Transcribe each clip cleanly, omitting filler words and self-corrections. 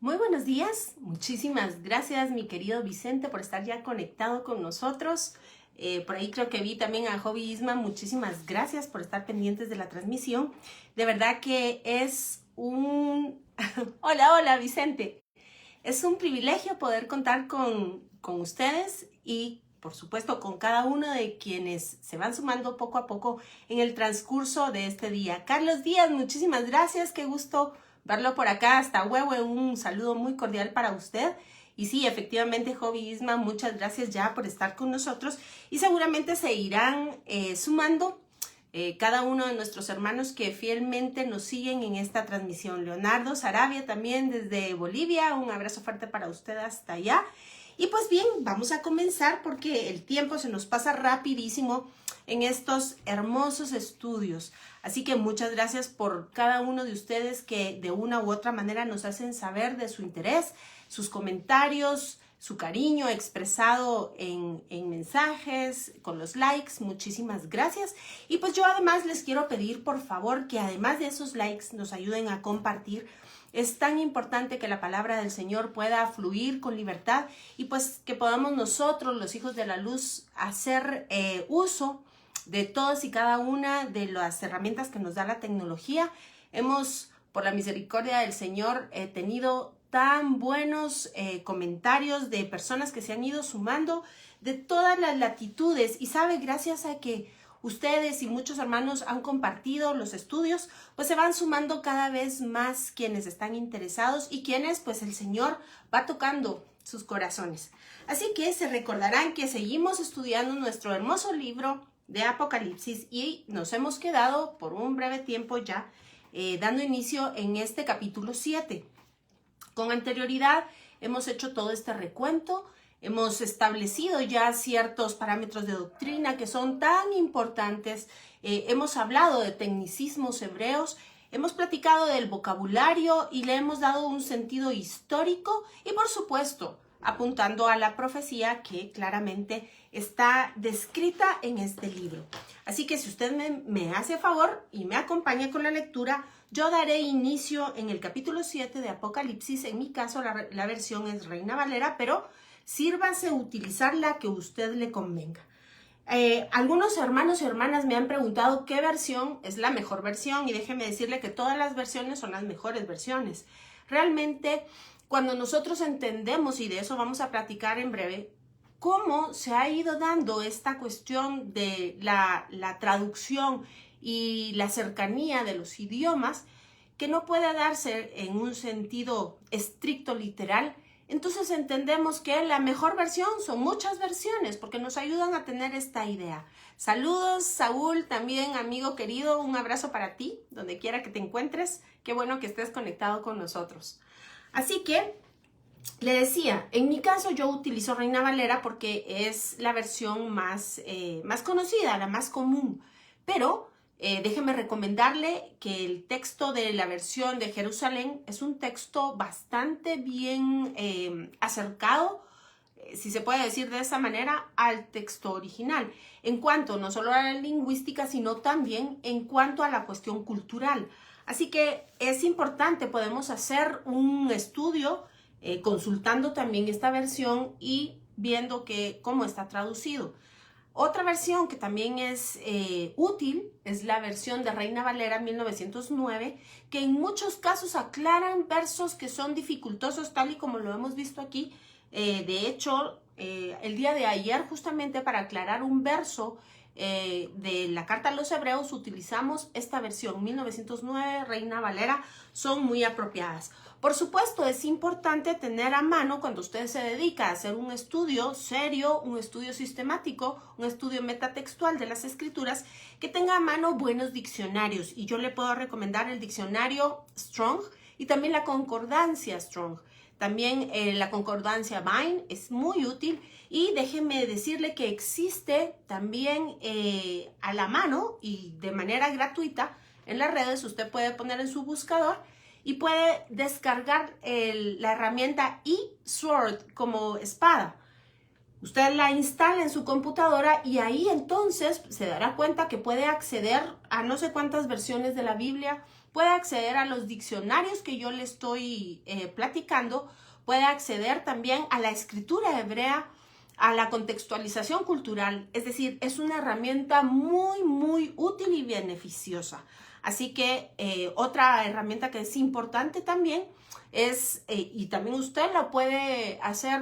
Muy buenos días, muchísimas gracias mi querido Vicente por estar ya conectado con nosotros. Por ahí creo que vi también a Hobby Isma, muchísimas gracias por estar pendientes de la transmisión. De verdad que es un... Hola Vicente. Es un privilegio poder contar con ustedes y por supuesto con cada uno de quienes se van sumando poco a poco en el transcurso de este día. Carlos Díaz, muchísimas gracias, qué gusto verlo por acá. Hasta Huehue, un saludo muy cordial para usted. Y sí, efectivamente, Hobby Isma, muchas gracias ya por estar con nosotros y seguramente se irán sumando cada uno de nuestros hermanos que fielmente nos siguen en esta transmisión. Leonardo Sarabia también desde Bolivia, un abrazo fuerte para usted hasta allá. Y pues bien, vamos a comenzar porque el tiempo se nos pasa rapidísimo en estos hermosos estudios. Así que muchas gracias por cada uno de ustedes que de una u otra manera nos hacen saber de su interés, sus comentarios, su cariño expresado en mensajes, con los likes. Muchísimas gracias. Y pues yo además les quiero pedir por favor que además de esos likes nos ayuden a compartir. Es tan importante que la palabra del Señor pueda fluir con libertad y pues que podamos nosotros, los hijos de la luz, hacer uso de todas y cada una de las herramientas que nos da la tecnología. Hemos, por la misericordia del Señor, tenido tan buenos comentarios de personas que se han ido sumando de todas las latitudes y sabe, gracias a que ustedes y muchos hermanos han compartido los estudios, pues se van sumando cada vez más quienes están interesados y quienes pues el Señor va tocando sus corazones. Así que se recordarán que seguimos estudiando nuestro hermoso libro de Apocalipsis y nos hemos quedado por un breve tiempo ya dando inicio en este capítulo 7. Con anterioridad hemos hecho todo este recuento, hemos establecido ya ciertos parámetros de doctrina que son tan importantes, hemos hablado de tecnicismos hebreos, hemos platicado del vocabulario y le hemos dado un sentido histórico y por supuesto apuntando a la profecía que claramente está descrita en este libro. Así que si usted me hace favor y me acompaña con la lectura, yo daré inicio en el capítulo 7 de Apocalipsis. En mi caso la versión es Reina Valera, pero sírvase utilizar la que a usted le convenga. Algunos hermanos y hermanas me han preguntado qué versión es la mejor versión y déjeme decirle que todas las versiones son las mejores versiones. Realmente, cuando nosotros entendemos, y de eso vamos a platicar en breve, cómo se ha ido dando esta cuestión de la traducción y la cercanía de los idiomas, que no puede darse en un sentido estricto literal, entonces entendemos que la mejor versión son muchas versiones porque nos ayudan a tener esta idea. Saludos, Saúl, también amigo querido, un abrazo para ti, donde quiera que te encuentres. Qué bueno que estés conectado con nosotros. Así que, le decía, en mi caso yo utilizo Reina Valera porque es la versión más conocida, la más común, pero déjeme recomendarle que el texto de la versión de Jerusalén es un texto bastante bien acercado, si se puede decir de esa manera, al texto original, en cuanto no solo a la lingüística, sino también en cuanto a la cuestión cultural. Así que es importante, podemos hacer un estudio consultando también esta versión y viendo cómo está traducido. Otra versión que también es útil es la versión de Reina Valera 1909, que en muchos casos aclaran versos que son dificultosos, tal y como lo hemos visto aquí. De hecho, el día de ayer, justamente para aclarar un verso de la carta a los hebreos, utilizamos esta versión 1909, Reina Valera, son muy apropiadas. Por supuesto, es importante tener a mano cuando usted se dedica a hacer un estudio serio, un estudio sistemático, un estudio metatextual de las escrituras, que tenga a mano buenos diccionarios. Y yo le puedo recomendar el diccionario Strong y también la concordancia Strong. También la concordancia Vine es muy útil y déjeme decirle que existe también a la mano y de manera gratuita en las redes. Usted puede poner en su buscador y puede descargar la herramienta eSword como espada. Usted la instala en su computadora y ahí entonces se dará cuenta que puede acceder a no sé cuántas versiones de la Biblia, puede acceder a los diccionarios que yo le estoy platicando, puede acceder también a la escritura hebrea, a la contextualización cultural. Es decir, es una herramienta muy, muy útil y beneficiosa. Así que otra herramienta que es importante también es, y también usted lo puede hacer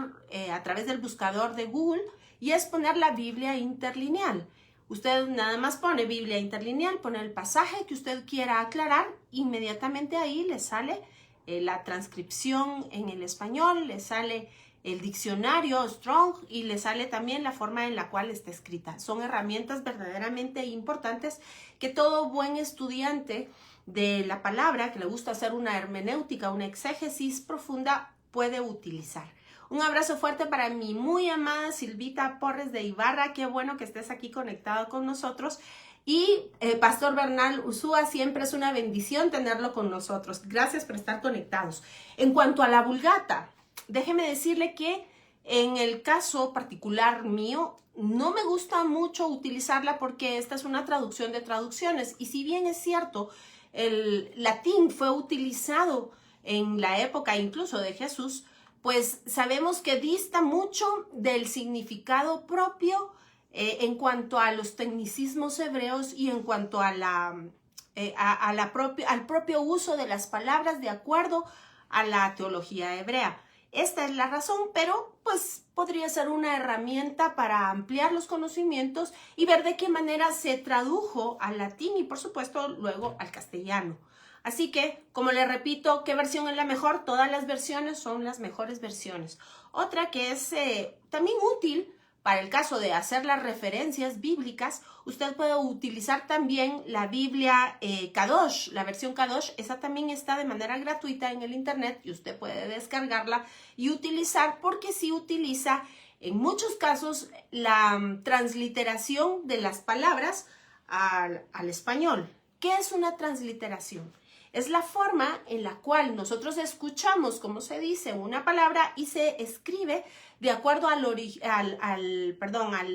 a través del buscador de Google, y es poner la Biblia interlineal. Usted nada más pone Biblia interlineal, pone el pasaje que usted quiera aclarar, inmediatamente ahí le sale la transcripción en el español, le sale el diccionario Strong y le sale también la forma en la cual está escrita. Son herramientas verdaderamente importantes que todo buen estudiante de la palabra, que le gusta hacer una hermenéutica, una exégesis profunda, puede utilizar. Un abrazo fuerte para mi muy amada Silvita Porres de Ibarra. Qué bueno que estés aquí conectado con nosotros. Y Pastor Bernal Usúa, siempre es una bendición tenerlo con nosotros. Gracias por estar conectados. En cuanto a la Vulgata, déjeme decirle que en el caso particular mío, no me gusta mucho utilizarla porque esta es una traducción de traducciones. Y si bien es cierto, el latín fue utilizado en la época incluso de Jesús, pues sabemos que dista mucho del significado propio en cuanto a los tecnicismos hebreos y en cuanto a al propio uso de las palabras de acuerdo a la teología hebrea. Esta es la razón, pero pues podría ser una herramienta para ampliar los conocimientos y ver de qué manera se tradujo al latín y por supuesto luego al castellano. Así que, como le repito, ¿qué versión es la mejor? Todas las versiones son las mejores versiones. Otra que es también útil para el caso de hacer las referencias bíblicas, usted puede utilizar también la Biblia Kadosh, la versión Kadosh. Esa también está de manera gratuita en el internet y usted puede descargarla y utilizar, porque sí utiliza en muchos casos la transliteración de las palabras al español. ¿Qué es una transliteración? Es la forma en la cual nosotros escuchamos cómo se dice una palabra y se escribe de acuerdo al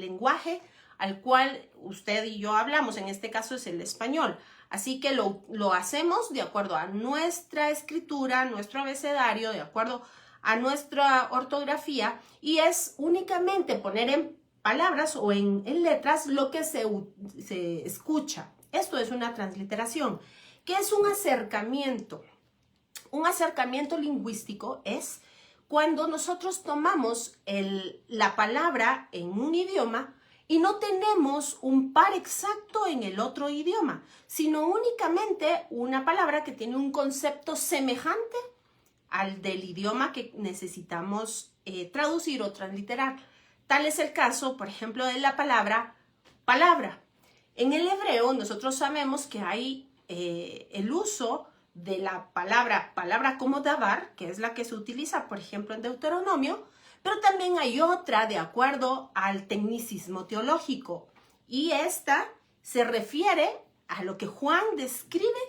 lenguaje al cual usted y yo hablamos. En este caso es el español. Así que lo hacemos de acuerdo a nuestra escritura, nuestro abecedario, de acuerdo a nuestra ortografía, y es únicamente poner en palabras o en letras lo que se escucha. Esto es una transliteración. ¿Qué es un acercamiento? Un acercamiento lingüístico es cuando nosotros tomamos la palabra en un idioma y no tenemos un par exacto en el otro idioma, sino únicamente una palabra que tiene un concepto semejante al del idioma que necesitamos traducir o transliterar. Tal es el caso, por ejemplo, de la palabra palabra. En el hebreo nosotros sabemos que hay el uso de la palabra como davar, que es la que se utiliza, por ejemplo, en Deuteronomio, pero también hay otra de acuerdo al tecnicismo teológico, y esta se refiere a lo que Juan describe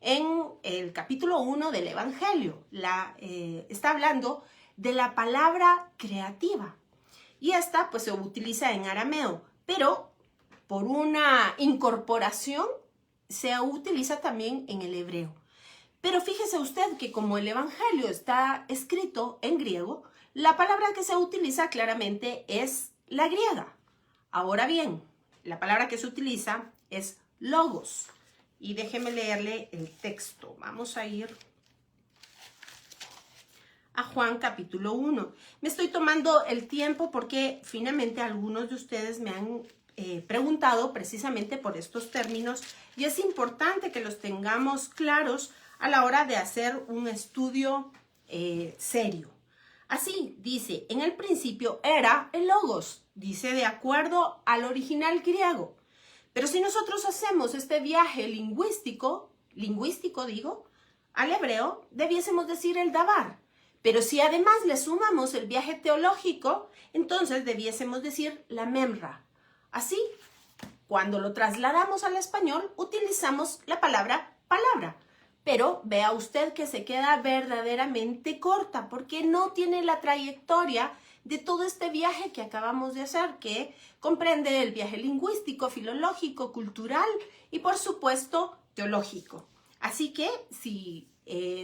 en el capítulo 1 del Evangelio. Está hablando de la palabra creativa, y esta pues se utiliza en arameo, pero por una incorporación se utiliza también en el hebreo. Pero fíjese usted que como el Evangelio está escrito en griego, la palabra que se utiliza claramente es la griega. Ahora bien, la palabra que se utiliza es logos. Y déjeme leerle el texto. Vamos a ir a Juan capítulo 1. Me estoy tomando el tiempo porque finalmente algunos de ustedes me han preguntado precisamente por estos términos, y es importante que los tengamos claros a la hora de hacer un estudio serio. Así dice, en el principio era el logos, dice de acuerdo al original griego. Pero si nosotros hacemos este viaje lingüístico al hebreo, debiésemos decir el davar. Pero si además le sumamos el viaje teológico, entonces debiésemos decir la memra. Así, cuando lo trasladamos al español, utilizamos la palabra palabra. Pero vea usted que se queda verdaderamente corta porque no tiene la trayectoria de todo este viaje que acabamos de hacer, que comprende el viaje lingüístico, filológico, cultural y por supuesto teológico. Así que si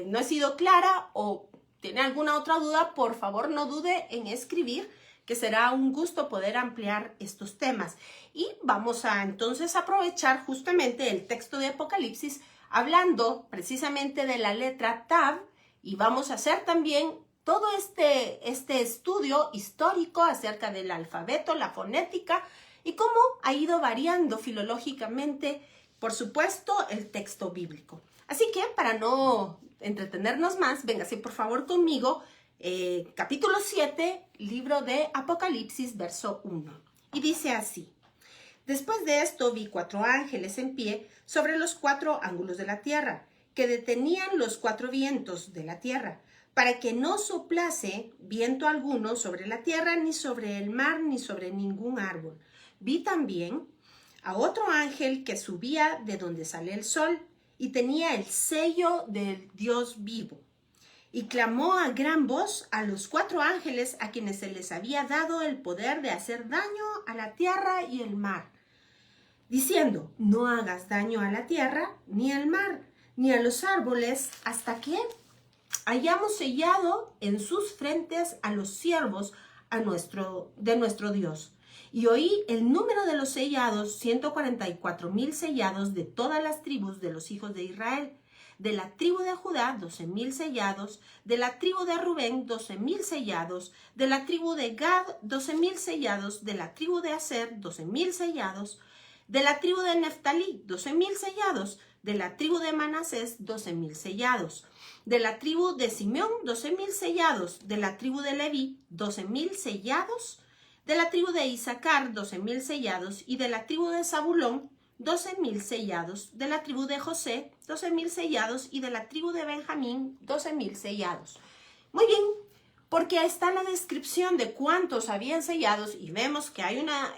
no he sido clara o tiene alguna otra duda, por favor no dude en escribir, que será un gusto poder ampliar estos temas. Y vamos a entonces aprovechar justamente el texto de Apocalipsis hablando precisamente de la letra Tav, y vamos a hacer también todo este estudio histórico acerca del alfabeto, la fonética y cómo ha ido variando filológicamente, por supuesto, el texto bíblico. Así que para no entretenernos más, véngase por favor conmigo, capítulo 7, libro de Apocalipsis, verso 1. Y dice así: Después de esto vi 4 ángeles en pie sobre los 4 ángulos de la tierra, que detenían los 4 vientos de la tierra, para que no soplase viento alguno sobre la tierra, ni sobre el mar, ni sobre ningún árbol. Vi también a otro ángel que subía de donde sale el sol, y tenía el sello del Dios vivo. Y clamó a gran voz a los 4 ángeles a quienes se les había dado el poder de hacer daño a la tierra y el mar, diciendo: no hagas daño a la tierra, ni al mar, ni a los árboles, hasta que hayamos sellado en sus frentes a los siervos de nuestro Dios. Y oí el número de los sellados, 144,000 sellados de todas las tribus de los hijos de Israel. De la tribu de Judá, 12,000 sellados. De la tribu de Rubén, 12,000 sellados. De la tribu de Gad, 12,000 sellados. De la tribu de Aser, 12,000 sellados. De la tribu de Neftalí, 12,000 sellados. De la tribu de Manasés, 12,000 sellados. De la tribu de Simeón, 12,000 sellados. De la tribu de Leví, 12,000 sellados. De la tribu de Isaacar, 12,000 sellados. Y de la tribu de Zabulón, 12,000 sellados. De la tribu de José, 12,000 sellados. Y de la tribu de Benjamín, 12,000 sellados. Muy bien, porque está la descripción de cuántos habían sellados y vemos que hay una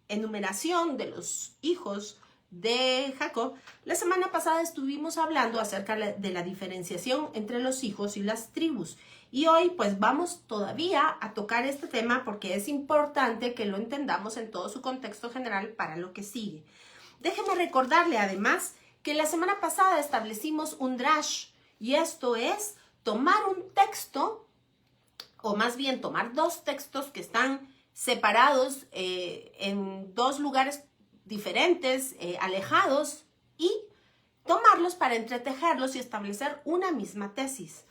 enumeración de los hijos de Jacob. La semana pasada estuvimos hablando acerca de la diferenciación entre los hijos y las tribus. Y hoy pues vamos todavía a tocar este tema porque es importante que lo entendamos en todo su contexto general para lo que sigue. Déjeme recordarle además que la semana pasada establecimos un drash, y esto es tomar un texto, o más bien tomar 2 textos que están separados en 2 lugares diferentes, alejados, y tomarlos para entretejerlos y establecer una misma tesis,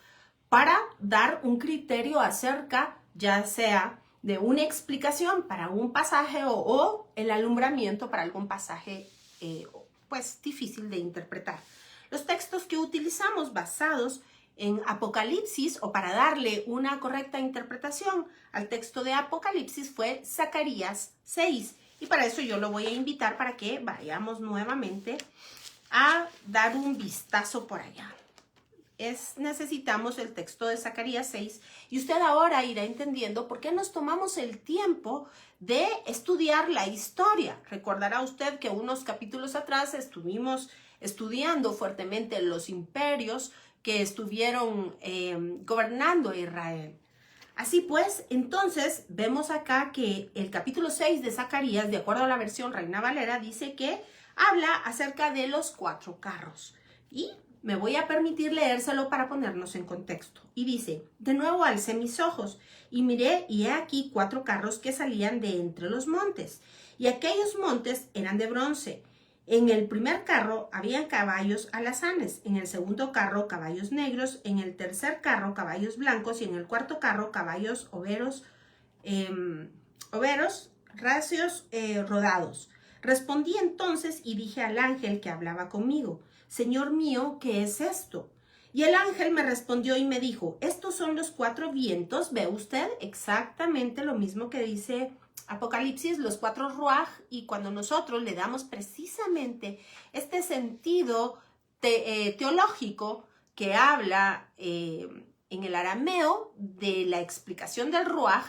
para dar un criterio acerca, ya sea de una explicación para un pasaje o el alumbramiento para algún pasaje pues difícil de interpretar. Los textos que utilizamos basados en Apocalipsis, o para darle una correcta interpretación al texto de Apocalipsis, fue Zacarías 6. Y para eso yo lo voy a invitar para que vayamos nuevamente a dar un vistazo por allá. Necesitamos el texto de Zacarías 6, y usted ahora irá entendiendo por qué nos tomamos el tiempo de estudiar la historia. Recordará usted que unos capítulos atrás estuvimos estudiando fuertemente los imperios que estuvieron gobernando a Israel. Así pues, entonces vemos acá que el capítulo 6 de Zacarías, de acuerdo a la versión Reina Valera, dice que habla acerca de los 4 carros. Y me voy a permitir leérselo para ponernos en contexto. Y dice: de nuevo alcé mis ojos y miré, y he aquí 4 carros que salían de entre los montes. Y aquellos montes eran de bronce. En el primer carro habían caballos alazanes, en el segundo carro caballos negros, en el tercer carro caballos blancos, y en el cuarto carro caballos overos racios rodados. Respondí entonces y dije al ángel que hablaba conmigo: Señor mío, ¿qué es esto? Y el ángel me respondió y me dijo: estos son los 4 vientos. ¿Ve usted? Exactamente lo mismo que dice Apocalipsis, los 4 ruaj. Y cuando nosotros le damos precisamente este sentido teológico que habla en el arameo de la explicación del ruaj,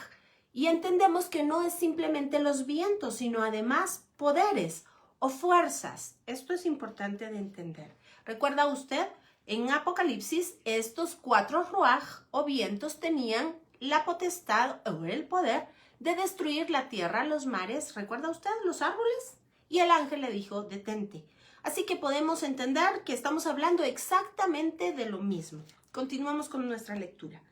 y entendemos que no es simplemente los vientos, sino además poderes o fuerzas. Esto es importante de entender. ¿Recuerda usted? En Apocalipsis, estos 4 ruaj o vientos tenían la potestad o el poder de destruir la tierra, los mares. ¿Recuerda usted? Los árboles. Y el ángel le dijo: detente. Así que podemos entender que estamos hablando exactamente de lo mismo. Continuamos con nuestra lectura.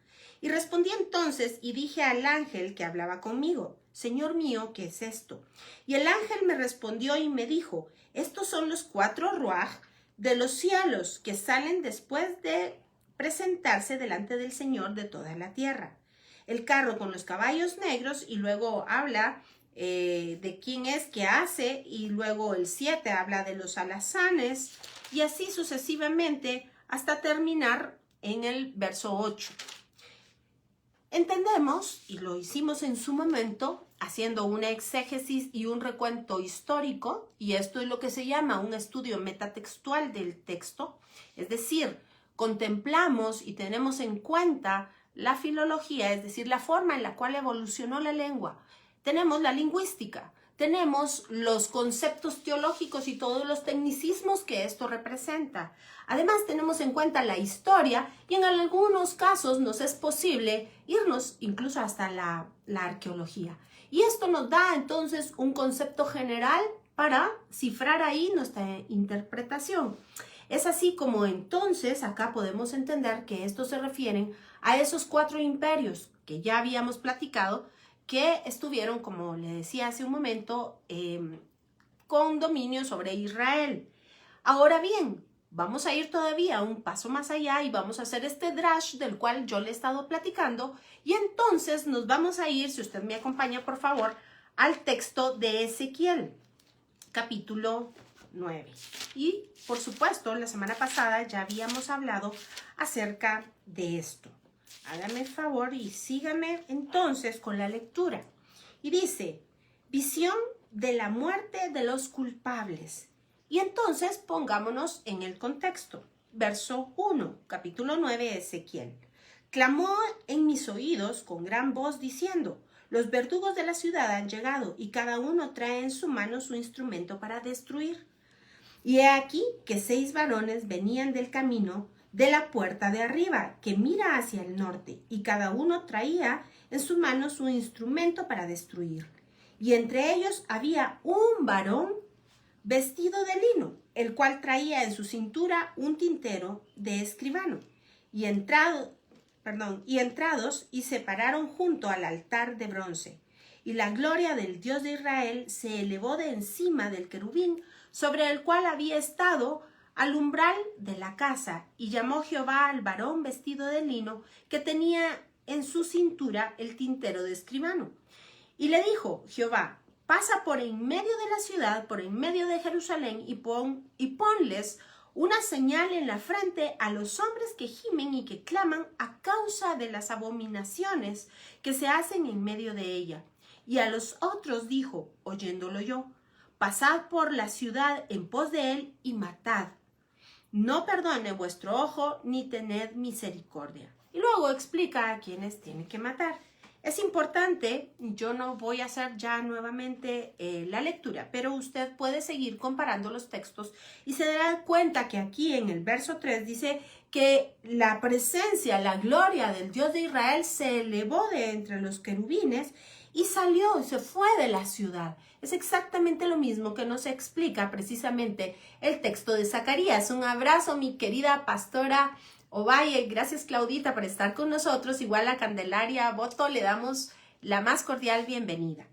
Y respondí entonces y dije al ángel que hablaba conmigo: Señor mío, ¿qué es esto? Y el ángel me respondió y me dijo: estos son los 4 ruaj de los cielos que salen después de presentarse delante del Señor de toda la tierra. El carro con los caballos negros, y luego habla de quién es que hace, y luego el 7 habla de los alazanes, y así sucesivamente hasta terminar en el verso 8. Entendemos, y lo hicimos en su momento, haciendo una exégesis y un recuento histórico, y esto es lo que se llama un estudio metatextual del texto, es decir, contemplamos y tenemos en cuenta la filología, es decir, la forma en la cual evolucionó la lengua. Tenemos la lingüística, tenemos los conceptos teológicos y todos los tecnicismos que esto representa. Además, tenemos en cuenta la historia y en algunos casos nos es posible irnos incluso hasta la arqueología. Y esto nos da entonces un concepto general para cifrar ahí nuestra interpretación. Es así como entonces acá podemos entender que estos se refieren a esos 4 imperios que ya habíamos platicado, que estuvieron, como le decía hace un momento, con dominio sobre Israel. Ahora bien, vamos a ir todavía un paso más allá y vamos a hacer este drash del cual yo le he estado platicando, y entonces nos vamos a ir, si usted me acompaña por favor, al texto de Ezequiel, capítulo 9. Y por supuesto, la semana pasada ya habíamos hablado acerca de esto. Hágame el favor y sígame entonces con la lectura. Y dice: visión de la muerte de los culpables. Y entonces pongámonos en el contexto. Verso 1, capítulo 9 de Ezequiel. Clamó en mis oídos con gran voz diciendo: los verdugos de la ciudad han llegado y cada uno trae en su mano su instrumento para destruir. Y he aquí que 6 varones venían del camino de la puerta de arriba, que mira hacia el norte, y cada uno traía en su mano su instrumento para destruir. Y entre ellos había un varón vestido de lino, el cual traía en su cintura un tintero de escribano. Y entrados y se pararon junto al altar de bronce. Y la gloria del Dios de Israel se elevó de encima del querubín sobre el cual había estado al umbral de la casa, y llamó Jehová al varón vestido de lino que tenía en su cintura el tintero de escribano. Y le dijo Jehová: pasa por en medio de la ciudad, por en medio de Jerusalén, y ponles una señal en la frente a los hombres que gimen y que claman a causa de las abominaciones que se hacen en medio de ella. Y a los otros dijo, oyéndolo yo: pasad por la ciudad en pos de él y matad. No perdone vuestro ojo ni tened misericordia. Y luego explica a quienes tiene que matar. Es importante, yo no voy a hacer ya nuevamente la lectura, pero usted puede seguir comparando los textos y se dará cuenta que aquí en el verso 3 dice que la presencia, la gloria del Dios de Israel se elevó de entre los querubines y salió y se fue de la ciudad. Es exactamente lo mismo que nos explica precisamente el texto de Zacarías. Un abrazo, mi querida pastora Ovalle. Gracias, Claudita, por estar con nosotros. Igual a Candelaria Boto le damos la más cordial bienvenida.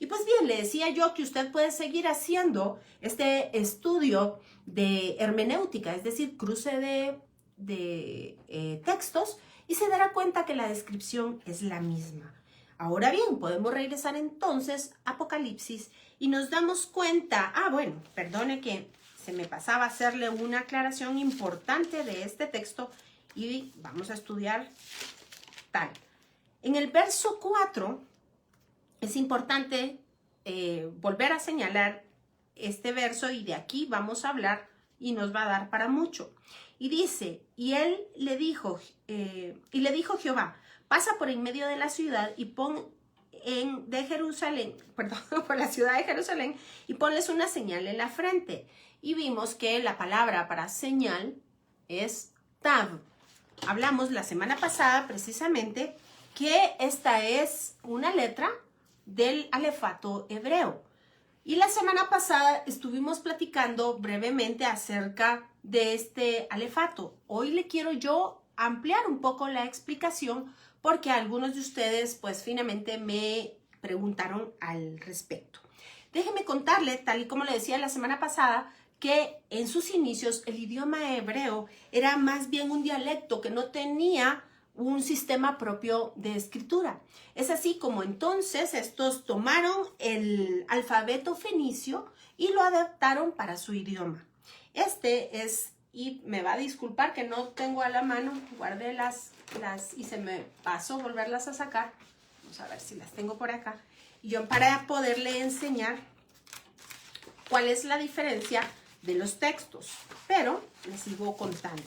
Y pues bien, le decía yo que usted puede seguir haciendo este estudio de hermenéutica, es decir, cruce de textos, y se dará cuenta que la descripción es la misma. Ahora bien, podemos regresar entonces a Apocalipsis y nos damos cuenta, bueno, perdone que se me pasaba hacerle una aclaración importante de este texto y vamos a estudiar tal. En el verso 4 es importante volver a señalar este verso y de aquí vamos a hablar y nos va a dar para mucho. Y dice, y le dijo Jehová: pasa por en medio de la ciudad y por la ciudad de Jerusalén y ponles una señal en la frente. Y vimos que la palabra para señal es tav. Hablamos la semana pasada precisamente que esta es una letra del alefato hebreo. Y la semana pasada estuvimos platicando brevemente acerca de este alefato. Hoy le quiero yo ampliar un poco la explicación porque algunos de ustedes pues finalmente me preguntaron al respecto. Déjeme contarle, tal y como le decía la semana pasada, que en sus inicios el idioma hebreo era más bien un dialecto que no tenía un sistema propio de escritura. Es así como entonces estos tomaron el alfabeto fenicio y lo adaptaron para su idioma. Y me va a disculpar que no tengo a la mano, guardé y se me pasó volverlas a sacar. Vamos a ver si las tengo por acá. Y yo para poderle enseñar cuál es la diferencia de los textos, pero les sigo contando.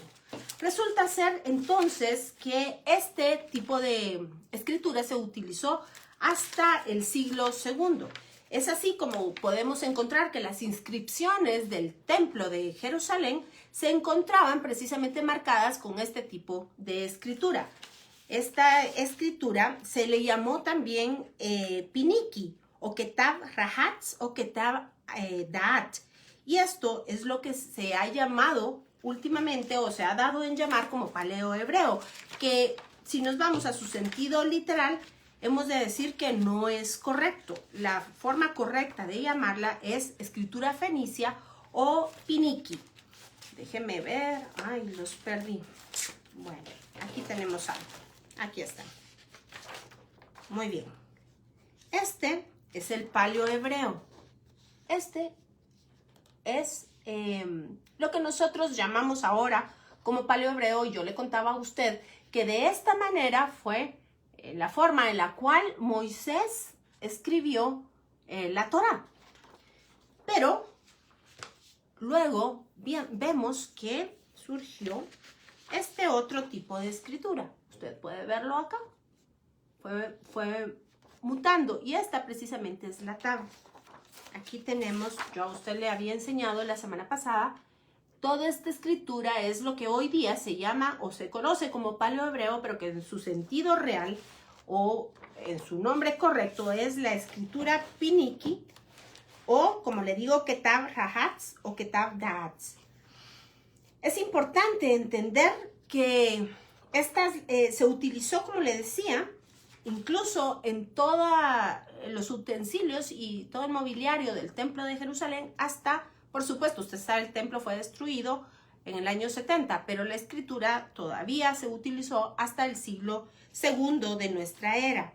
Resulta ser entonces que este tipo de escritura se utilizó hasta el siglo II. Es así como podemos encontrar que las inscripciones del templo de Jerusalén se encontraban precisamente marcadas con este tipo de escritura. Esta escritura se le llamó también Piniki, o Ketav Rahatz, o Ketav Da'at. Y esto es lo que se ha llamado últimamente, o se ha dado en llamar como paleo-hebreo, que si nos vamos a su sentido literal, hemos de decir que no es correcto. La forma correcta de llamarla es escritura fenicia o Piniki. Déjenme ver. Ay, los perdí. Bueno, aquí tenemos algo. Aquí está. Muy bien. Este es el paleo-hebreo. Este es lo que nosotros llamamos ahora como paleo-hebreo. Yo le contaba a usted que de esta manera fue la forma en la cual Moisés escribió la Torá. Pero luego vemos que surgió este otro tipo de escritura. Usted puede verlo acá. Fue mutando y esta precisamente es la tabla. Aquí tenemos, yo a usted le había enseñado la semana pasada, toda esta escritura es lo que hoy día se llama o se conoce como paleo-hebreo, pero que en su sentido real o en su nombre correcto es la escritura Piniki o, como le digo, Ketav Rahatz o Ketav Da'atz. Es importante entender que esta se utilizó, como le decía, incluso en todos los utensilios y todo el mobiliario del templo de Jerusalén hasta, por supuesto, usted sabe, el templo fue destruido en el año 70, pero la escritura todavía se utilizó hasta el siglo II de nuestra era.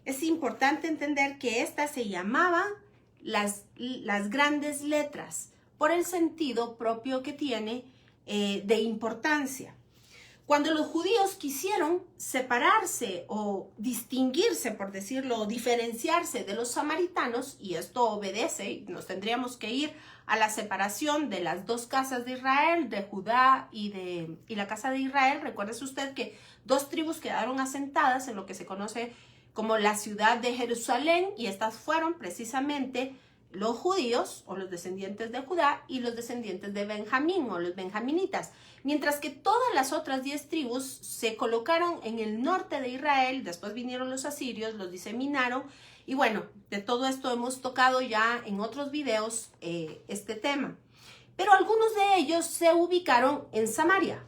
Es importante entender que esta se llamaba las grandes letras por el sentido propio que tiene de importancia. Cuando los judíos quisieron separarse o distinguirse, por decirlo, o diferenciarse de los samaritanos, y esto obedece, nos tendríamos que ir a la separación de las dos casas de Israel, de Judá y la casa de Israel. Recuérdese usted que dos tribus quedaron asentadas en lo que se conoce como la ciudad de Jerusalén, y estas fueron precisamente los judíos o los descendientes de Judá y los descendientes de Benjamín o los benjaminitas, mientras que todas las otras 10 tribus se colocaron en el norte de Israel. Después vinieron los asirios, los diseminaron y bueno, de todo esto hemos tocado ya en otros videos este tema, pero algunos de ellos se ubicaron en Samaria.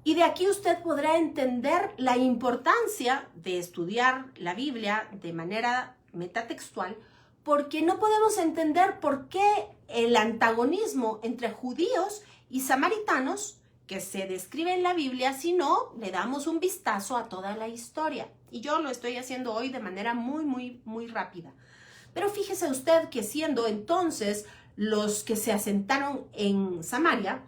Y de aquí usted podrá entender la importancia de estudiar la Biblia de manera metatextual, porque no podemos entender por qué el antagonismo entre judíos y samaritanos que se describe en la Biblia si no le damos un vistazo a toda la historia. Y yo lo estoy haciendo hoy de manera muy rápida. Pero fíjese usted que siendo entonces los que se asentaron en Samaria,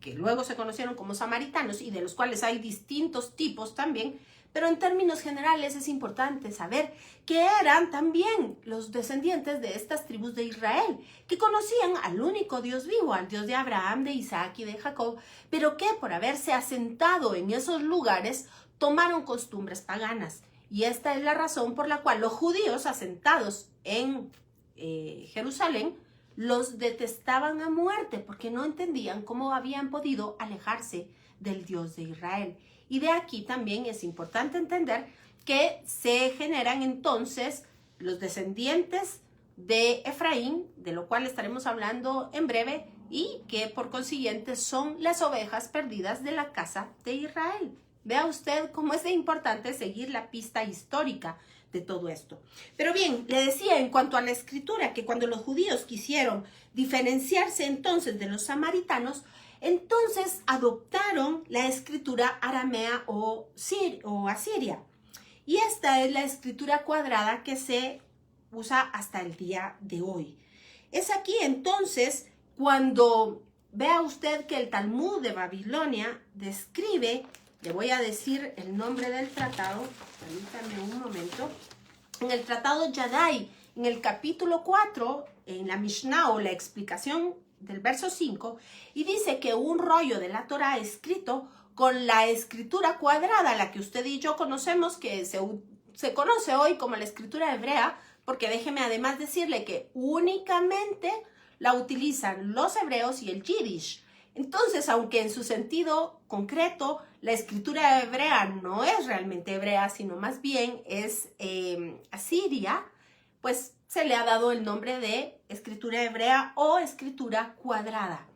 que luego se conocieron como samaritanos y de los cuales hay distintos tipos también, pero en términos generales es importante saber que eran también los descendientes de estas tribus de Israel, que conocían al único Dios vivo, al Dios de Abraham, de Isaac y de Jacob, pero que por haberse asentado en esos lugares tomaron costumbres paganas. Y esta es la razón por la cual los judíos asentados en Jerusalén los detestaban a muerte, porque no entendían cómo habían podido alejarse del Dios de Israel. Y de aquí también es importante entender que se generan entonces los descendientes de Efraín, de lo cual estaremos hablando en breve, y que por consiguiente son las ovejas perdidas de la casa de Israel. Vea usted cómo es de importante seguir la pista histórica de todo esto. Pero bien, le decía en cuanto a la escritura que cuando los judíos quisieron diferenciarse entonces de los samaritanos, entonces adoptaron la escritura aramea o asiria. Y esta es la escritura cuadrada que se usa hasta el día de hoy. Es aquí entonces cuando vea usted que el Talmud de Babilonia describe, le voy a decir el nombre del tratado, permítame un momento, en el tratado Yadai, en el capítulo 4, en la Mishnah o la explicación del verso 5, y dice que un rollo de la Torah escrito con la escritura cuadrada, la que usted y yo conocemos, que se conoce hoy como la escritura hebrea, porque déjeme además decirle que únicamente la utilizan los hebreos y el yiddish. Entonces, aunque en su sentido concreto la escritura hebrea no es realmente hebrea, sino más bien es asiria, pues se le ha dado el nombre de escritura hebrea o escritura cuadrada.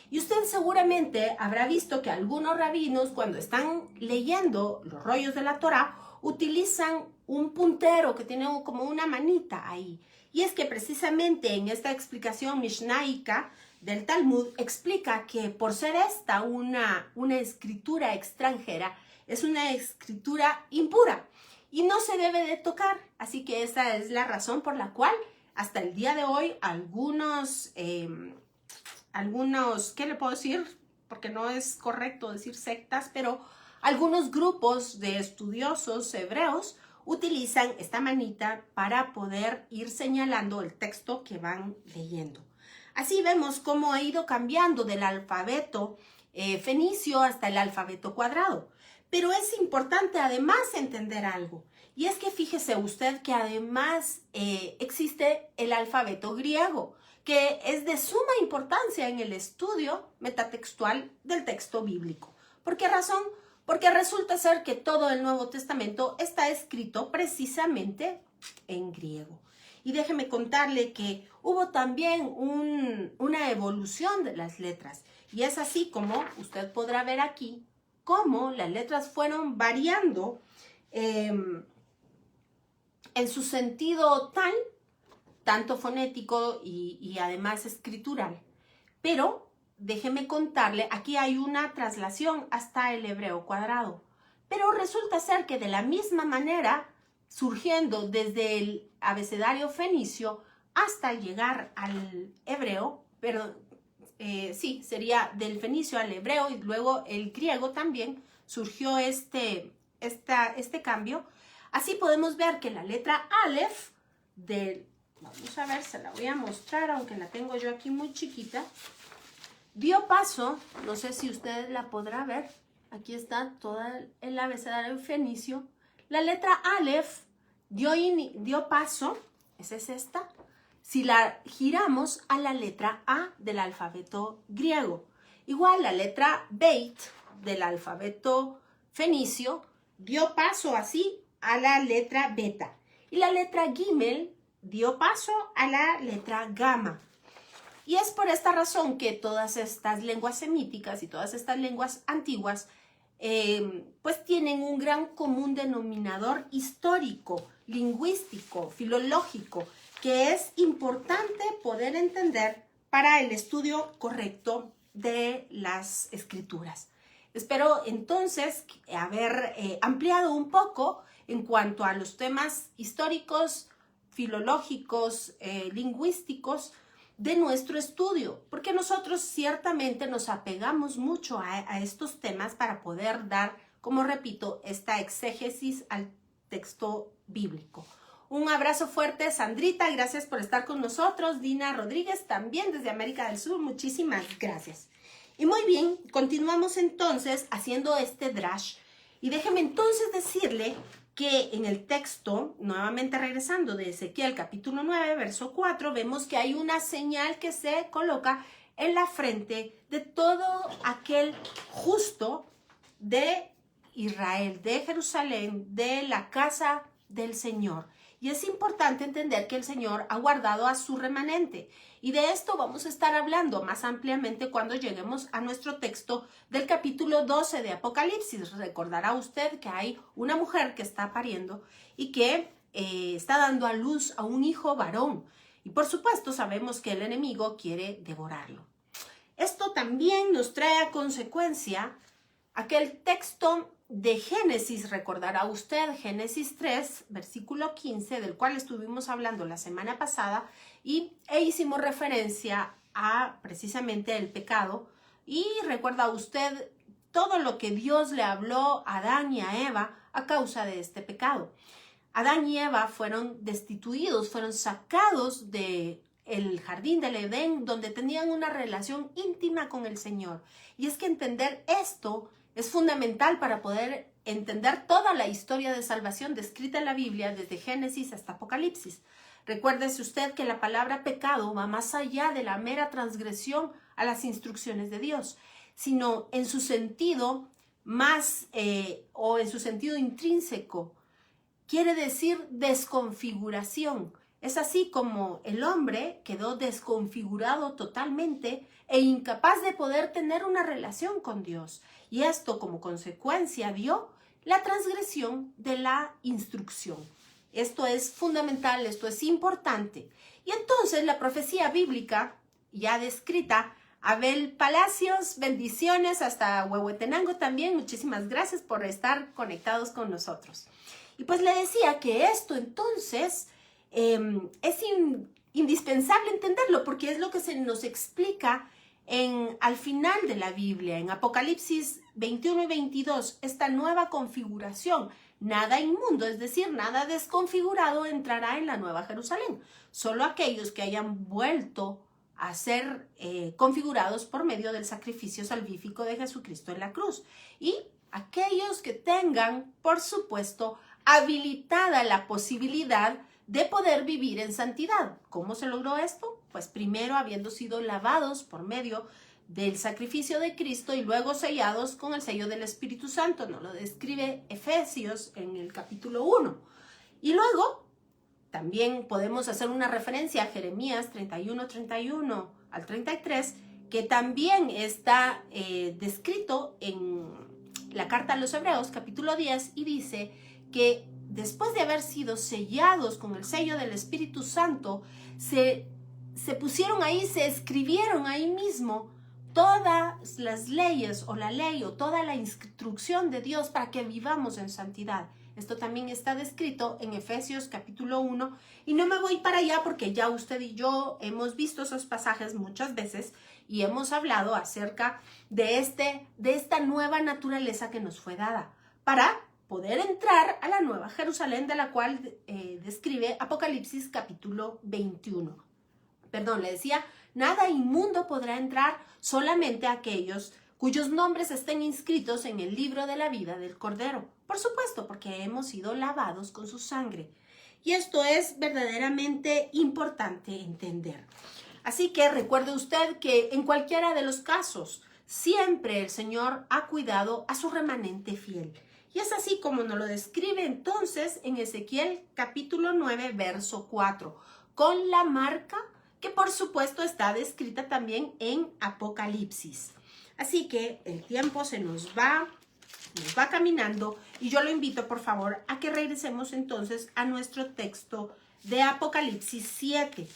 Y usted seguramente habrá visto que algunos rabinos, cuando están leyendo los rollos de la Torá, utilizan un puntero que tiene como una manita ahí. Y es que precisamente en esta explicación mishnáica del Talmud explica que por ser esta una escritura extranjera, es una escritura impura y no se debe de tocar. Así que esa es la razón por la cual hasta el día de hoy algunos, ¿qué le puedo decir? Porque no es correcto decir sectas, pero algunos grupos de estudiosos hebreos utilizan esta manita para poder ir señalando el texto que van leyendo. Así vemos cómo ha ido cambiando del alfabeto fenicio hasta el alfabeto cuadrado. Pero es importante además entender algo. Y es que fíjese usted que además existe el alfabeto griego, que es de suma importancia en el estudio metatextual del texto bíblico. ¿Por qué razón? Porque resulta ser que todo el Nuevo Testamento está escrito precisamente en griego. Y déjeme contarle que hubo también una evolución de las letras. Y es así como usted podrá ver aquí cómo las letras fueron variando en su sentido tanto fonético y además escritural. Pero déjeme contarle, aquí hay una traslación hasta el hebreo cuadrado. Pero resulta ser que de la misma manera, surgiendo desde el abecedario fenicio hasta llegar al hebreo, sería del fenicio al hebreo y luego el griego también surgió este cambio. Así podemos ver que la letra Aleph vamos a ver, se la voy a mostrar, aunque la tengo yo aquí muy chiquita, dio paso, no sé si usted la podrá ver, aquí está todo el abecedario fenicio, la letra Aleph dio paso, esa es esta, si la giramos a la letra A del alfabeto griego. Igual la letra Beit del alfabeto fenicio dio paso así a la letra beta. Y la letra Gimel dio paso a la letra gamma. Y es por esta razón que todas estas lenguas semíticas y todas estas lenguas antiguas pues tienen un gran común denominador histórico, lingüístico, filológico, que es importante poder entender para el estudio correcto de las escrituras. Espero entonces haber ampliado un poco en cuanto a los temas históricos, filológicos, lingüísticos de nuestro estudio, porque nosotros ciertamente nos apegamos mucho a estos temas para poder dar, como repito, esta exégesis al texto bíblico. Un abrazo fuerte, Sandrita, gracias por estar con nosotros. Dina Rodríguez, también desde América del Sur, muchísimas gracias. Y muy bien, continuamos entonces haciendo este drash. Y déjeme entonces decirle que en el texto, nuevamente regresando de Ezequiel capítulo 9, verso 4, vemos que hay una señal que se coloca en la frente de todo aquel justo de Israel, de Jerusalén, de la casa del Señor. Y es importante entender que el Señor ha guardado a su remanente. Y de esto vamos a estar hablando más ampliamente cuando lleguemos a nuestro texto del capítulo 12 de Apocalipsis. Recordará usted que hay una mujer que está pariendo y que está dando a luz a un hijo varón. Y por supuesto sabemos que el enemigo quiere devorarlo. Esto también nos trae a consecuencia aquel texto de Génesis, recordará usted, Génesis 3, versículo 15, del cual estuvimos hablando la semana pasada e hicimos referencia a precisamente el pecado. Y recuerda usted todo lo que Dios le habló a Adán y a Eva a causa de este pecado. Adán y Eva fueron destituidos, fueron sacados del jardín del Edén, donde tenían una relación íntima con el Señor. Y es que entender esto es fundamental para poder entender toda la historia de salvación descrita en la Biblia, desde Génesis hasta Apocalipsis. Recuérdese usted que la palabra pecado va más allá de la mera transgresión a las instrucciones de Dios, sino en su sentido más o en su sentido intrínseco. Quiere decir desconfiguración. Es así como el hombre quedó desconfigurado totalmente e incapaz de poder tener una relación con Dios. Y esto como consecuencia dio la transgresión de la instrucción. Esto es fundamental, esto es importante. Y entonces la profecía bíblica ya descrita, Abel Palacios, bendiciones hasta Huehuetenango también. Muchísimas gracias por estar conectados con nosotros. Y pues le decía que esto entonces es indispensable entenderlo porque es lo que se nos explica al final de la Biblia, en Apocalipsis 21 y 22, esta nueva configuración. Nada inmundo, es decir, nada desconfigurado entrará en la Nueva Jerusalén. Solo aquellos que hayan vuelto a ser configurados por medio del sacrificio salvífico de Jesucristo en la cruz. Y aquellos que tengan, por supuesto, habilitada la posibilidad de poder vivir en santidad. ¿Cómo se logró esto? Pues primero habiendo sido lavados por medio del sacrificio de Cristo y luego sellados con el sello del Espíritu Santo. Nos lo describe Efesios en el capítulo 1. Y luego también podemos hacer una referencia a Jeremías 31 al 33, que también está descrito en la carta a los Hebreos, capítulo 10, y dice que después de haber sido sellados con el sello del Espíritu Santo, se pusieron ahí, se escribieron ahí mismo todas las leyes o la ley o toda la instrucción de Dios para que vivamos en santidad. Esto también está descrito en Efesios capítulo 1 y no me voy para allá porque ya usted y yo hemos visto esos pasajes muchas veces y hemos hablado acerca de esta nueva naturaleza que nos fue dada para poder entrar a la Nueva Jerusalén, de la cual describe Apocalipsis capítulo 21. Perdón, le decía, nada inmundo podrá entrar, solamente aquellos cuyos nombres estén inscritos en el libro de la vida del Cordero. Por supuesto, porque hemos sido lavados con su sangre. Y esto es verdaderamente importante entender. Así que recuerde usted que en cualquiera de los casos, siempre el Señor ha cuidado a su remanente fiel. Y es así como nos lo describe entonces en Ezequiel capítulo 9, verso 4, con la marca que por supuesto está descrita también en Apocalipsis. Así que el tiempo se nos va caminando y yo lo invito por favor a que regresemos entonces a nuestro texto de Apocalipsis 7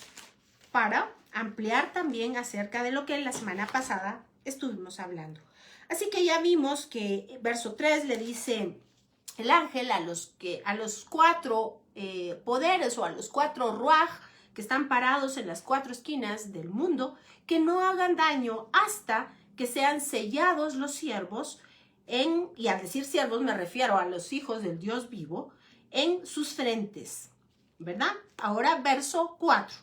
para ampliar también acerca de lo que la semana pasada estuvimos hablando. Así que ya vimos que verso 3 le dice el ángel a los 4 poderes o a los 4 ruaj que están parados en las 4 esquinas del mundo, que no hagan daño hasta que sean sellados los siervos, y al decir siervos me refiero a los hijos del Dios vivo, en sus frentes, ¿verdad? Ahora verso 4.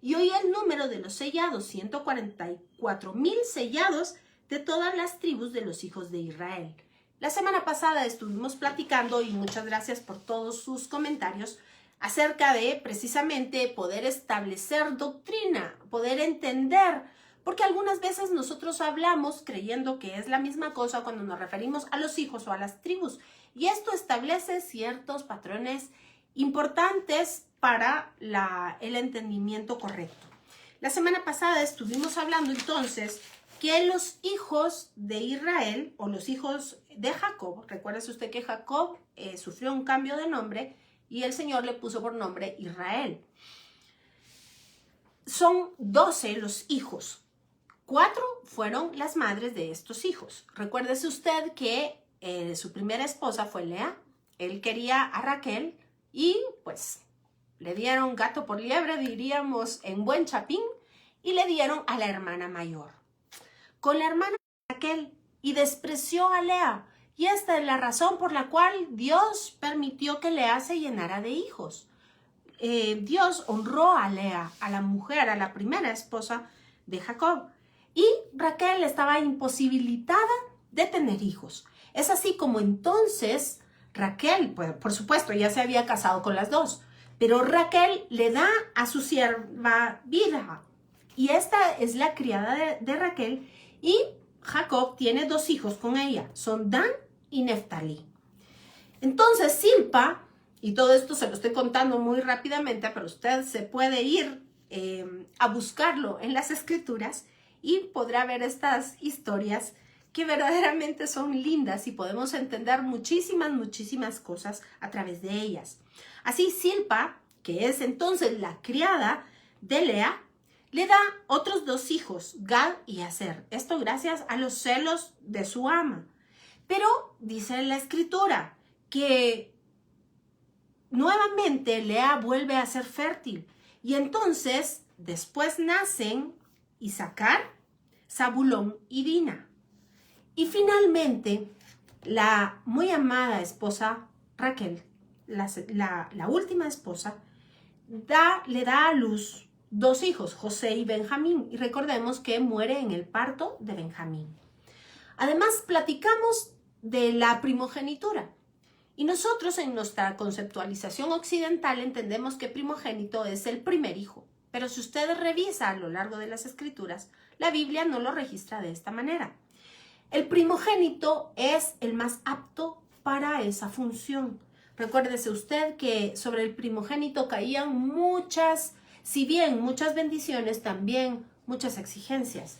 Y oí el número de los sellados, 144,000 sellados de todas las tribus de los hijos de Israel. La semana pasada estuvimos platicando, y muchas gracias por todos sus comentarios, acerca de precisamente poder establecer doctrina, poder entender, porque algunas veces nosotros hablamos creyendo que es la misma cosa cuando nos referimos a los hijos o a las tribus, y esto establece ciertos patrones importantes para el entendimiento correcto. La semana pasada estuvimos hablando entonces que los hijos de Israel o los hijos de Jacob, recuérdese usted que Jacob sufrió un cambio de nombre y el Señor le puso por nombre Israel. Son 12 los hijos. 4 fueron las madres de estos hijos. Recuérdese usted que su primera esposa fue Lea. Él quería a Raquel y pues le dieron gato por liebre, diríamos en buen chapín, y le dieron a la hermana mayor. Con la hermana Raquel y despreció a Lea. Y esta es la razón por la cual Dios permitió que Lea se llenara de hijos. Dios honró a Lea, a la mujer, a la primera esposa de Jacob. Y Raquel estaba imposibilitada de tener hijos. Es así como entonces Raquel, pues, por supuesto, ya se había casado con las dos, pero Raquel le da a su sierva Bilha. Y esta es la criada de Raquel. Y Jacob tiene 2 hijos con ella, son Dan y Neftalí. Entonces Zilpa, y todo esto se lo estoy contando muy rápidamente, pero usted se puede ir a buscarlo en las escrituras y podrá ver estas historias que verdaderamente son lindas y podemos entender muchísimas cosas a través de ellas. Así Zilpa, que es entonces la criada de Lea, le da otros 2 hijos, Gad y Aser. Esto gracias a los celos de su ama. Pero dice la escritura que nuevamente Lea vuelve a ser fértil. Y entonces después nacen Isaacar, Zabulón y Dina. Y finalmente la muy amada esposa Raquel, la última esposa, le da a luz 2 hijos, José y Benjamín, y recordemos que muere en el parto de Benjamín. Además, platicamos de la primogenitura, y nosotros en nuestra conceptualización occidental entendemos que primogénito es el primer hijo, pero si usted revisa a lo largo de las escrituras, la Biblia no lo registra de esta manera. El primogénito es el más apto para esa función. Recuérdese usted que sobre el primogénito caían muchas bendiciones, también muchas exigencias.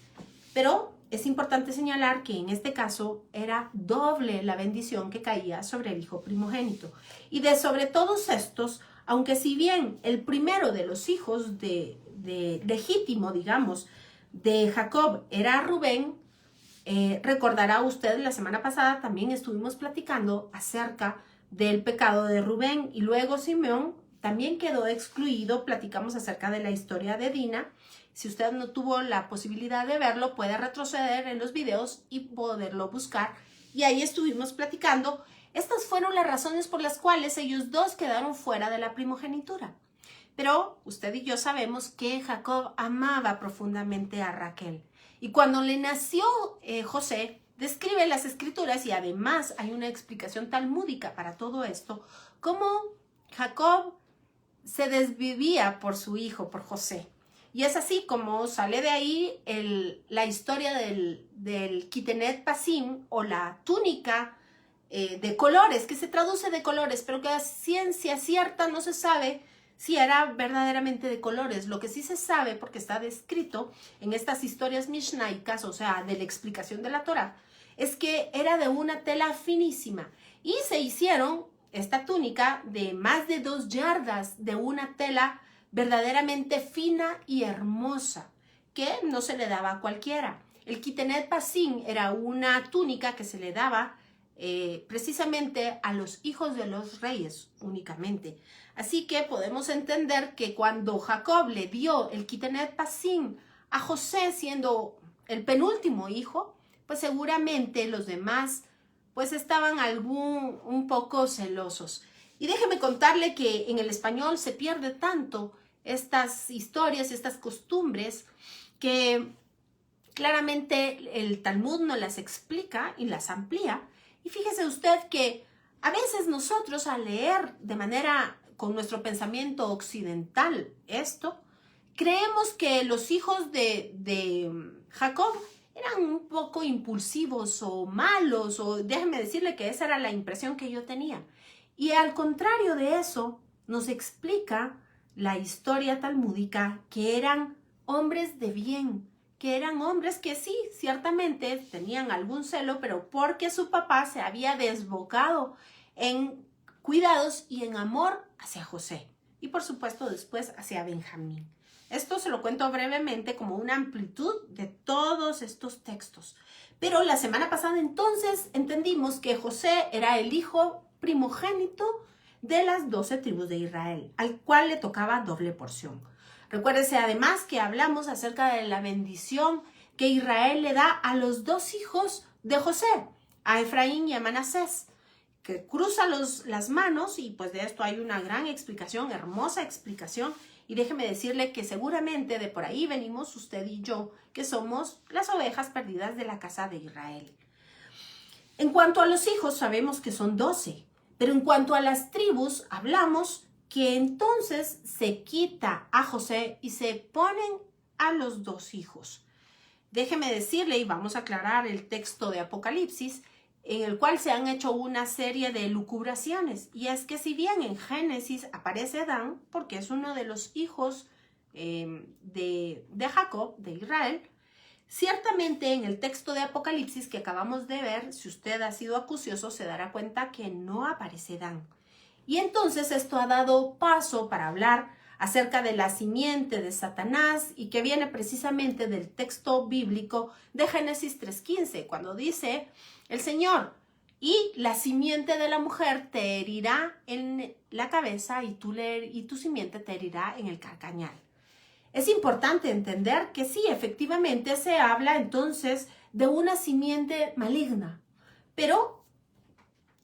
Pero es importante señalar que en este caso era doble la bendición que caía sobre el hijo primogénito. Y de sobre todos estos, aunque si bien el primero de los hijos legítimo, digamos, de Jacob era Rubén, recordará usted la semana pasada también estuvimos platicando acerca del pecado de Rubén y luego Simeón también quedó excluido. Platicamos acerca de la historia de Dina. Si usted no tuvo la posibilidad de verlo, puede retroceder en los videos y poderlo buscar. Y ahí estuvimos platicando. Estas fueron las razones por las cuales ellos 2 quedaron fuera de la primogenitura. Pero usted y yo sabemos que Jacob amaba profundamente a Raquel. Y cuando le nació José, describe las escrituras, y además hay una explicación talmúdica para todo esto, cómo Jacob se desvivía por su hijo, por José. Y es así como sale de ahí la historia del Kitenet Pasim, o la túnica de colores, que se traduce de colores, pero que a ciencia cierta no se sabe si era verdaderamente de colores. Lo que sí se sabe, porque está descrito en estas historias mishnaicas, o sea, de la explicación de la Torá, es que era de una tela finísima. Y se hicieron esta túnica de más de 2 yardas de una tela verdaderamente fina y hermosa, que no se le daba a cualquiera. El Kitenet Pasim era una túnica que se le daba precisamente a los hijos de los reyes únicamente. Así que podemos entender que cuando Jacob le dio el Kitenet Pasim a José, siendo el penúltimo hijo, pues seguramente los demás pues estaban un poco celosos. Y déjeme contarle que en el español se pierde tanto estas historias, estas costumbres, que claramente el Talmud nos las explica y las amplía. Y fíjese usted que a veces nosotros al leer de manera con nuestro pensamiento occidental esto, creemos que los hijos de Jacob eran un poco impulsivos o malos, o déjeme decirle que esa era la impresión que yo tenía. Y al contrario de eso, nos explica la historia talmúdica que eran hombres de bien, que eran hombres que sí, ciertamente tenían algún celo, pero porque su papá se había desbocado en cuidados y en amor hacia José y por supuesto después hacia Benjamín. Esto se lo cuento brevemente como una amplitud de todos estos textos. Pero la semana pasada entonces entendimos que José era el hijo primogénito de las 12 tribus de Israel, al cual le tocaba doble porción. Recuérdese además que hablamos acerca de la bendición que Israel le da a los 2 hijos de José, a Efraín y a Manasés, que cruza las manos, y pues de esto hay una gran explicación, hermosa explicación, y déjeme decirle que seguramente de por ahí venimos usted y yo, que somos las ovejas perdidas de la casa de Israel. En cuanto a los hijos, sabemos que son 12, pero en cuanto a las tribus, hablamos que entonces se quita a José y se ponen a los 2 hijos. Déjeme decirle, y vamos a aclarar el texto de Apocalipsis, en el cual se han hecho una serie de lucubraciones. Y es que si bien en Génesis aparece Adán, porque es uno de los hijos de Jacob, de Israel, ciertamente en el texto de Apocalipsis que acabamos de ver, si usted ha sido acucioso, se dará cuenta que no aparece Adán. Y entonces esto ha dado paso para hablar acerca de la simiente de Satanás y que viene precisamente del texto bíblico de Génesis 3:15, cuando dice el Señor, y la simiente de la mujer te herirá en la cabeza y tu simiente te herirá en el calcañar. Es importante entender que sí, efectivamente se habla entonces de una simiente maligna, pero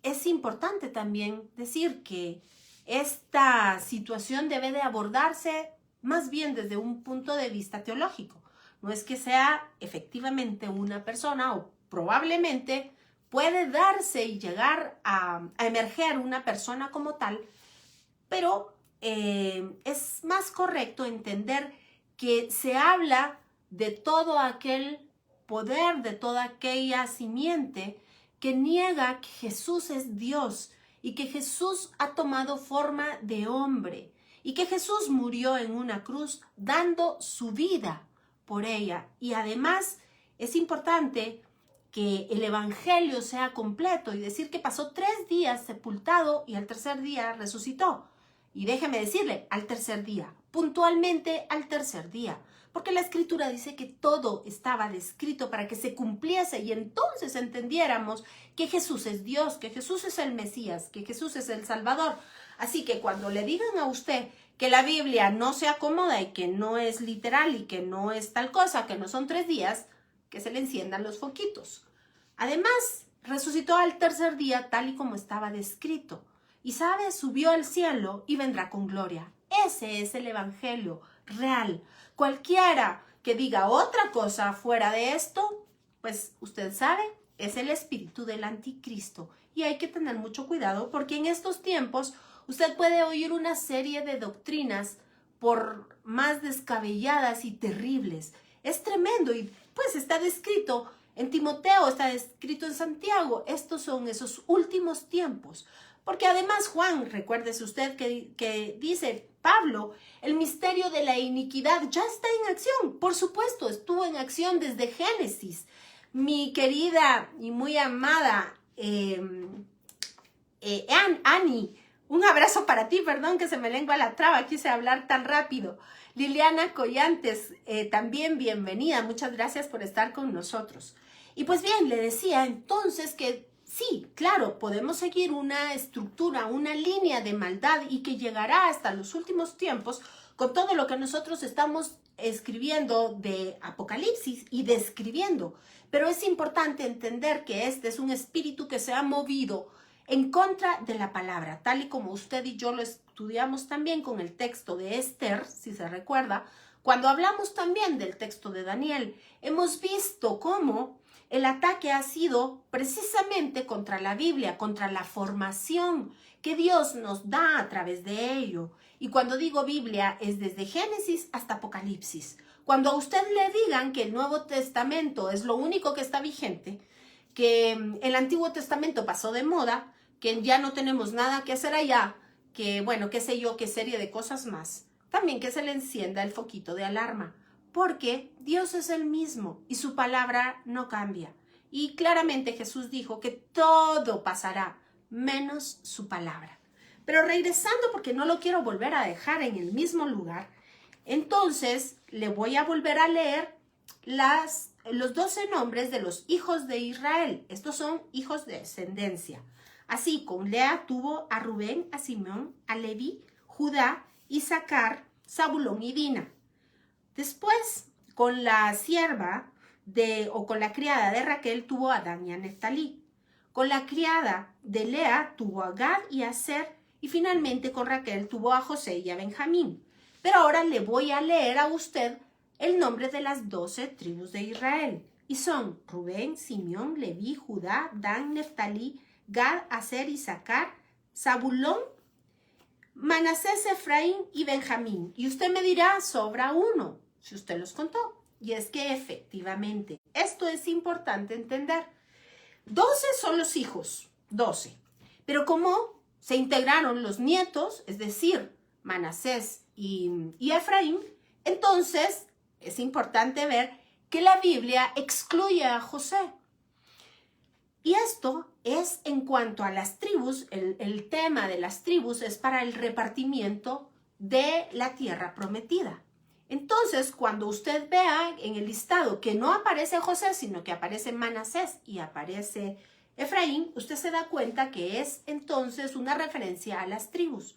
es importante también decir que esta situación debe de abordarse más bien desde un punto de vista teológico. No es que sea efectivamente una persona o probablemente puede darse y llegar a emerger una persona como tal, pero es más correcto entender que se habla de todo aquel poder, de toda aquella simiente que niega que Jesús es Dios y que Jesús ha tomado forma de hombre y que Jesús murió en una cruz dando su vida por ella. Y además es importante que el evangelio sea completo y decir que pasó 3 días sepultado y al tercer día resucitó. Y déjeme decirle, al tercer día, puntualmente al tercer día, porque la Escritura dice que todo estaba descrito para que se cumpliese y entonces entendiéramos que Jesús es Dios, que Jesús es el Mesías, que Jesús es el Salvador. Así que cuando le digan a usted que la Biblia no se acomoda y que no es literal y que no es tal cosa, que no son 3 días, que se le enciendan los foquitos. Además, resucitó al tercer día tal y como estaba descrito. Y sabe, subió al cielo y vendrá con gloria. Ese es el evangelio real. Cualquiera que diga otra cosa fuera de esto, pues usted sabe, es el espíritu del anticristo. Y hay que tener mucho cuidado porque en estos tiempos usted puede oír una serie de doctrinas por más descabelladas y terribles. Es tremendo y pues está descrito en Timoteo, está descrito en Santiago. Estos son esos últimos tiempos. Porque además Juan, recuérdese usted que dice Pablo, el misterio de la iniquidad ya está en acción. Por supuesto, estuvo en acción desde Génesis. Mi querida y muy amada Annie, un abrazo para ti, perdón que se me lengua la traba, quise hablar tan rápido. Liliana Collantes, también bienvenida, muchas gracias por estar con nosotros. Y pues bien, le decía entonces que sí, claro, podemos seguir una estructura, una línea de maldad y que llegará hasta los últimos tiempos con todo lo que nosotros estamos escribiendo de Apocalipsis y describiendo. Pero es importante entender que este es un espíritu que se ha movido en contra de la palabra, tal y como usted y yo lo estudiamos también con el texto de Esther, si se recuerda, cuando hablamos también del texto de Daniel, hemos visto cómo el ataque ha sido precisamente contra la Biblia, contra la formación que Dios nos da a través de ello. Y cuando digo Biblia es desde Génesis hasta Apocalipsis. Cuando a usted le digan que el Nuevo Testamento es lo único que está vigente, que el Antiguo Testamento pasó de moda, que ya no tenemos nada que hacer allá, que, bueno, qué sé yo, qué serie de cosas más. También que se le encienda el foquito de alarma, porque Dios es el mismo y su palabra no cambia. Y claramente Jesús dijo que todo pasará, menos su palabra. Pero regresando, porque no lo quiero volver a dejar en el mismo lugar, entonces le voy a volver a leer los 12 nombres de los hijos de Israel. Estos son hijos de descendencia. Así, con Lea tuvo a Rubén, a Simeón, a Leví, Judá, Isaacar, Zabulón y Dina. Después, con la sierva con la criada de Raquel tuvo a Dan y a Neftalí. Con la criada de Lea tuvo a Gad y a Aser. Y finalmente con Raquel tuvo a José y a Benjamín. Pero ahora le voy a leer a usted el nombre de las 12 tribus de Israel. Y son Rubén, Simeón, Leví, Judá, Dan, Neftalí, Gad, Aser, Isaacar, Zabulón, Manasés, Efraín y Benjamín. Y usted me dirá, sobra uno, si usted los contó. Y es que efectivamente, esto es importante entender. 12 son los hijos, 12. Pero como se integraron los nietos, es decir, Manasés y Efraín, entonces es importante ver que la Biblia excluye a José. Y esto es en cuanto a las tribus, el tema de las tribus es para el repartimiento de la tierra prometida. Entonces, cuando usted vea en el listado que no aparece José, sino que aparece Manasés y aparece Efraín, usted se da cuenta que es entonces una referencia a las tribus.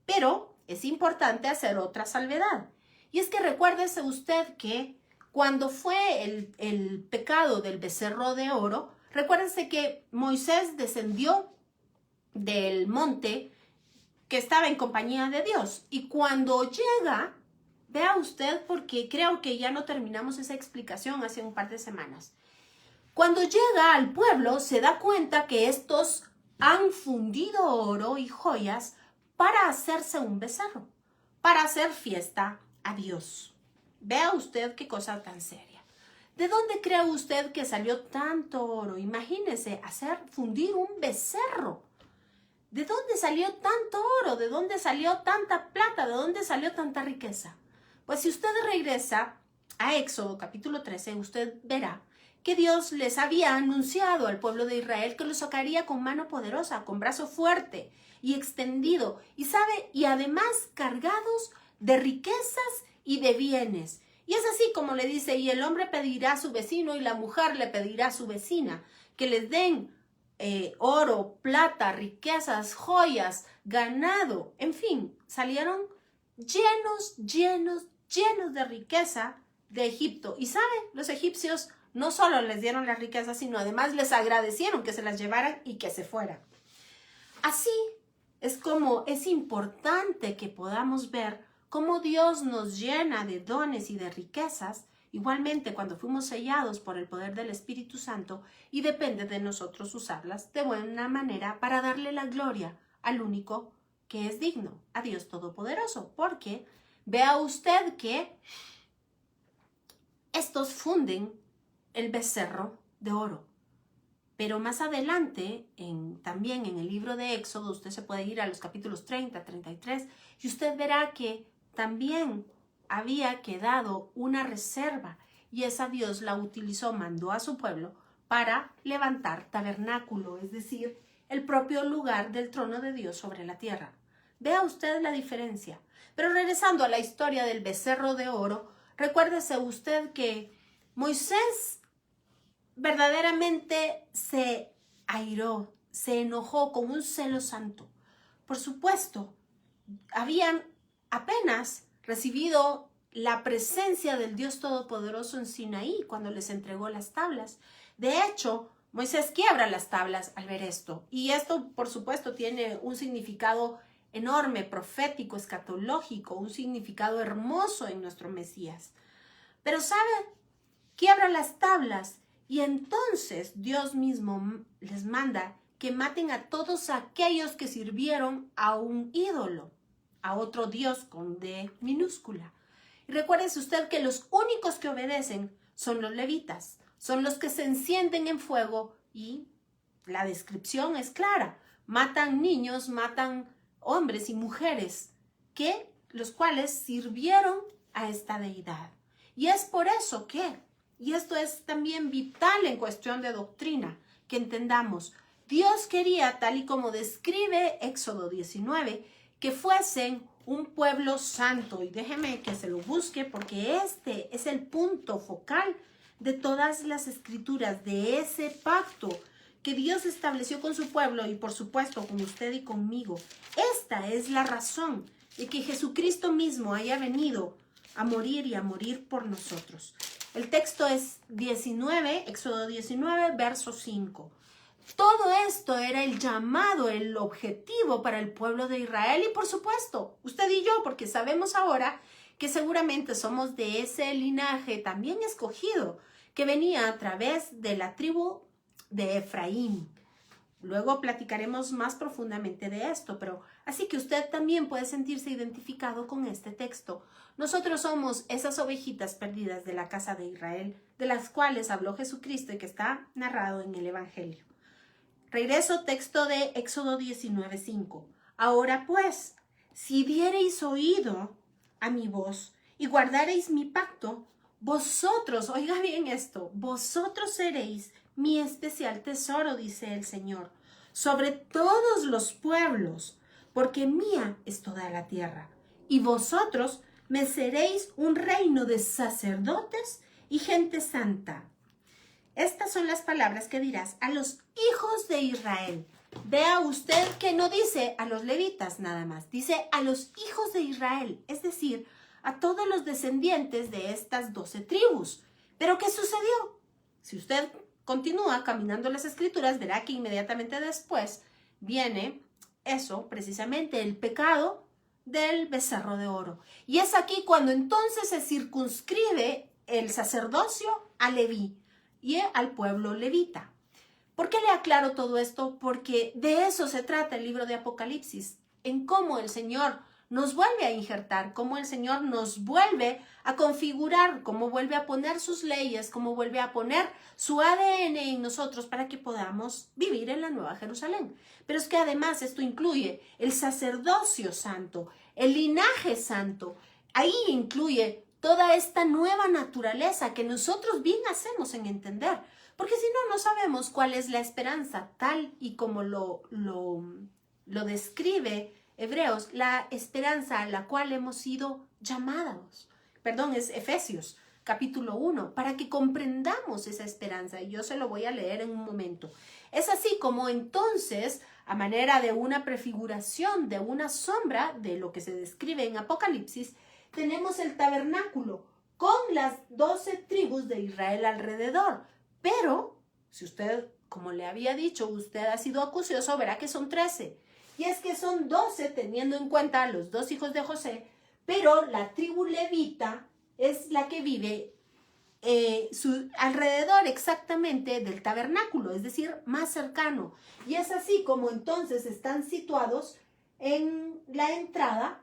Pero es importante hacer otra salvedad. Y es que recuérdese usted que cuando fue el pecado del becerro de oro, recuérdense que Moisés descendió del monte que estaba en compañía de Dios. Y cuando llega, vea usted, porque creo que ya no terminamos esa explicación hace un par de semanas. Cuando llega al pueblo, se da cuenta que estos han fundido oro y joyas para hacerse un becerro, para hacer fiesta a Dios. Vea usted qué cosa tan seria. ¿De dónde cree usted que salió tanto oro? Imagínese fundir un becerro. ¿De dónde salió tanto oro? ¿De dónde salió tanta plata? ¿De dónde salió tanta riqueza? Pues si usted regresa a Éxodo capítulo 13, usted verá que Dios les había anunciado al pueblo de Israel que los sacaría con mano poderosa, con brazo fuerte y extendido, y además cargados de riquezas y de bienes. Y es así como le dice, y el hombre pedirá a su vecino y la mujer le pedirá a su vecina que les den oro, plata, riquezas, joyas, ganado, en fin, salieron llenos de riqueza de Egipto. Y ¿saben? Los egipcios no solo les dieron las riquezas, sino además les agradecieron que se las llevaran y que se fueran. Así es como es importante que podamos ver cómo Dios nos llena de dones y de riquezas, igualmente cuando fuimos sellados por el poder del Espíritu Santo, y depende de nosotros usarlas de buena manera para darle la gloria al único que es digno, a Dios Todopoderoso. Porque vea usted que estos funden el becerro de oro. Pero más adelante, también en el libro de Éxodo, usted se puede ir a los capítulos 30, 33, y usted verá que también había quedado una reserva, y esa Dios la utilizó, mandó a su pueblo para levantar tabernáculo, es decir, el propio lugar del trono de Dios sobre la tierra. Vea usted la diferencia. Pero regresando a la historia del becerro de oro, recuérdese usted que Moisés verdaderamente se airó, se enojó con un celo santo. Por supuesto, habían apenas recibido la presencia del Dios Todopoderoso en Sinaí cuando les entregó las tablas. De hecho, Moisés quiebra las tablas al ver esto. Y esto, por supuesto, tiene un significado enorme, profético, escatológico, un significado hermoso en nuestro Mesías. Pero ¿saben? Quiebra las tablas y entonces Dios mismo les manda que maten a todos aquellos que sirvieron a un ídolo, a otro Dios con D minúscula. Y recuérdese usted que los únicos que obedecen son los levitas, son los que se encienden en fuego y la descripción es clara. Matan niños, matan hombres y mujeres los cuales sirvieron a esta deidad. Y es por eso y esto es también vital en cuestión de doctrina, que entendamos, Dios quería, tal y como describe Éxodo 19, que fuesen un pueblo santo. Y déjeme que se lo busque, porque este es el punto focal de todas las escrituras, de ese pacto que Dios estableció con su pueblo y por supuesto con usted y conmigo. Esta es la razón de que Jesucristo mismo haya venido a morir y a morir por nosotros. El texto es Éxodo 19, verso 5. Todo esto era el llamado, el objetivo para el pueblo de Israel y por supuesto, usted y yo, porque sabemos ahora que seguramente somos de ese linaje también escogido, que venía a través de la tribu de Efraín. Luego platicaremos más profundamente de esto, pero así que usted también puede sentirse identificado con este texto. Nosotros somos esas ovejitas perdidas de la casa de Israel, de las cuales habló Jesucristo y que está narrado en el Evangelio. Regreso, texto de Éxodo 19:5. Ahora pues, si diereis oído a mi voz y guardareis mi pacto, vosotros, oiga bien esto, vosotros seréis mi especial tesoro, dice el Señor, sobre todos los pueblos, porque mía es toda la tierra. Y vosotros me seréis un reino de sacerdotes y gente santa. Estas son las palabras que dirás a los hijos de Israel. Vea usted que no dice a los levitas nada más, dice a los hijos de Israel, es decir, a todos los descendientes de estas 12 tribus. ¿Pero qué sucedió? Si usted continúa caminando las escrituras, verá que inmediatamente después viene eso, precisamente el pecado del becerro de oro. Y es aquí cuando entonces se circunscribe el sacerdocio a Leví y al pueblo levita. ¿Por qué le aclaro todo esto? Porque de eso se trata el libro de Apocalipsis, en cómo el Señor nos vuelve a injertar, cómo el Señor nos vuelve a configurar, cómo vuelve a poner sus leyes, cómo vuelve a poner su ADN en nosotros para que podamos vivir en la Nueva Jerusalén. Pero es que además esto incluye el sacerdocio santo, el linaje santo, ahí incluye toda esta nueva naturaleza que nosotros bien hacemos en entender, porque si no, no sabemos cuál es la esperanza, tal y como lo describe Hebreos, la esperanza a la cual hemos sido llamados. Es Efesios, capítulo 1, para que comprendamos esa esperanza, y yo se lo voy a leer en un momento. Es así como entonces, a manera de una prefiguración, de una sombra de lo que se describe en Apocalipsis, tenemos el tabernáculo con las 12 tribus de Israel alrededor. Pero, si usted, como le había dicho, usted ha sido acucioso, verá que son 13. Y es que son 12 teniendo en cuenta a los 2 hijos de José, pero la tribu levita es la que vive alrededor exactamente del tabernáculo, es decir, más cercano. Y es así como entonces están situados en la entrada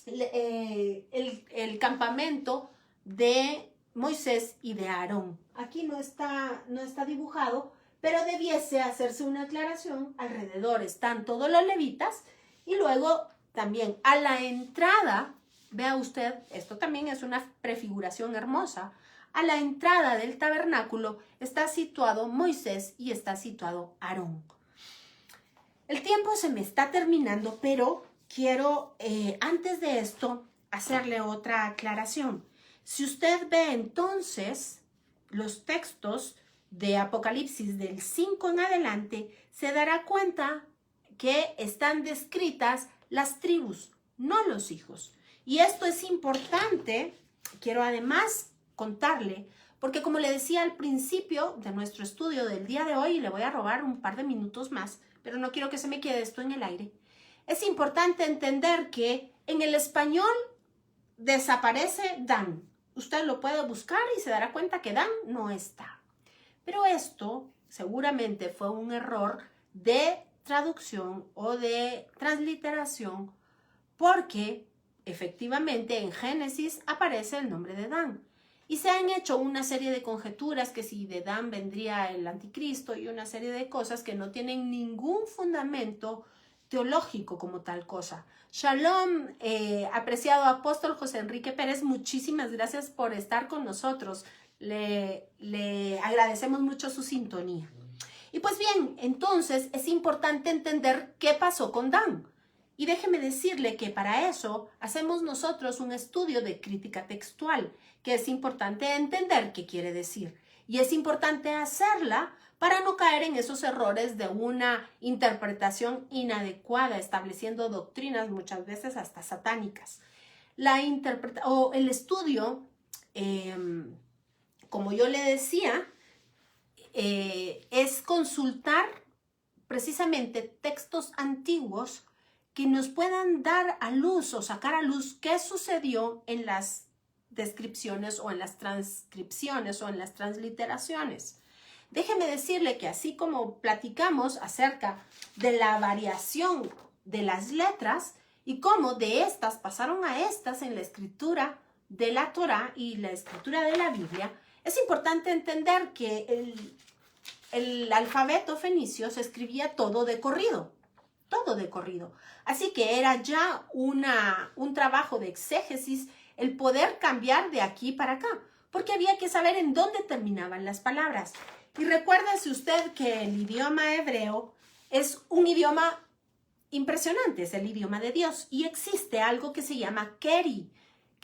el campamento de Moisés y de Aarón. Aquí no está dibujado, pero debiese hacerse una aclaración. Alrededor están todos los levitas y luego también a la entrada, vea usted, esto también es una prefiguración hermosa, a la entrada del tabernáculo está situado Moisés y está situado Aarón. El tiempo se me está terminando, pero quiero antes de esto hacerle otra aclaración. Si usted ve entonces los textos de Apocalipsis del 5 en adelante, se dará cuenta que están descritas las tribus, no los hijos. Y esto es importante, quiero además contarle, porque como le decía al principio de nuestro estudio del día de hoy, le voy a robar un par de minutos más, pero no quiero que se me quede esto en el aire. Es importante entender que en el español desaparece Dan. Usted lo puede buscar y se dará cuenta que Dan no está. Pero esto seguramente fue un error de traducción o de transliteración, porque efectivamente en Génesis aparece el nombre de Dan. Y se han hecho una serie de conjeturas que si de Dan vendría el anticristo y una serie de cosas que no tienen ningún fundamento teológico como tal cosa. Shalom, apreciado apóstol José Enrique Pérez, muchísimas gracias por estar con nosotros. Le agradecemos mucho su sintonía. Y pues bien, entonces es importante entender qué pasó con Dan. Y déjeme decirle que para eso hacemos nosotros un estudio de crítica textual, que es importante entender qué quiere decir. Y es importante hacerla para no caer en esos errores de una interpretación inadecuada, estableciendo doctrinas muchas veces hasta satánicas. El estudio, como yo le decía, es consultar precisamente textos antiguos que nos puedan dar a luz o sacar a luz qué sucedió en las descripciones o en las transcripciones o en las transliteraciones. Déjeme decirle que así como platicamos acerca de la variación de las letras y cómo de estas pasaron a estas en la escritura de la Torá y la escritura de la Biblia, es importante entender que el alfabeto fenicio se escribía todo de corrido. Así que era ya un trabajo de exégesis el poder cambiar de aquí para acá, porque había que saber en dónde terminaban las palabras. Y recuérdese usted que el idioma hebreo es un idioma impresionante, es el idioma de Dios, y existe algo que se llama keri.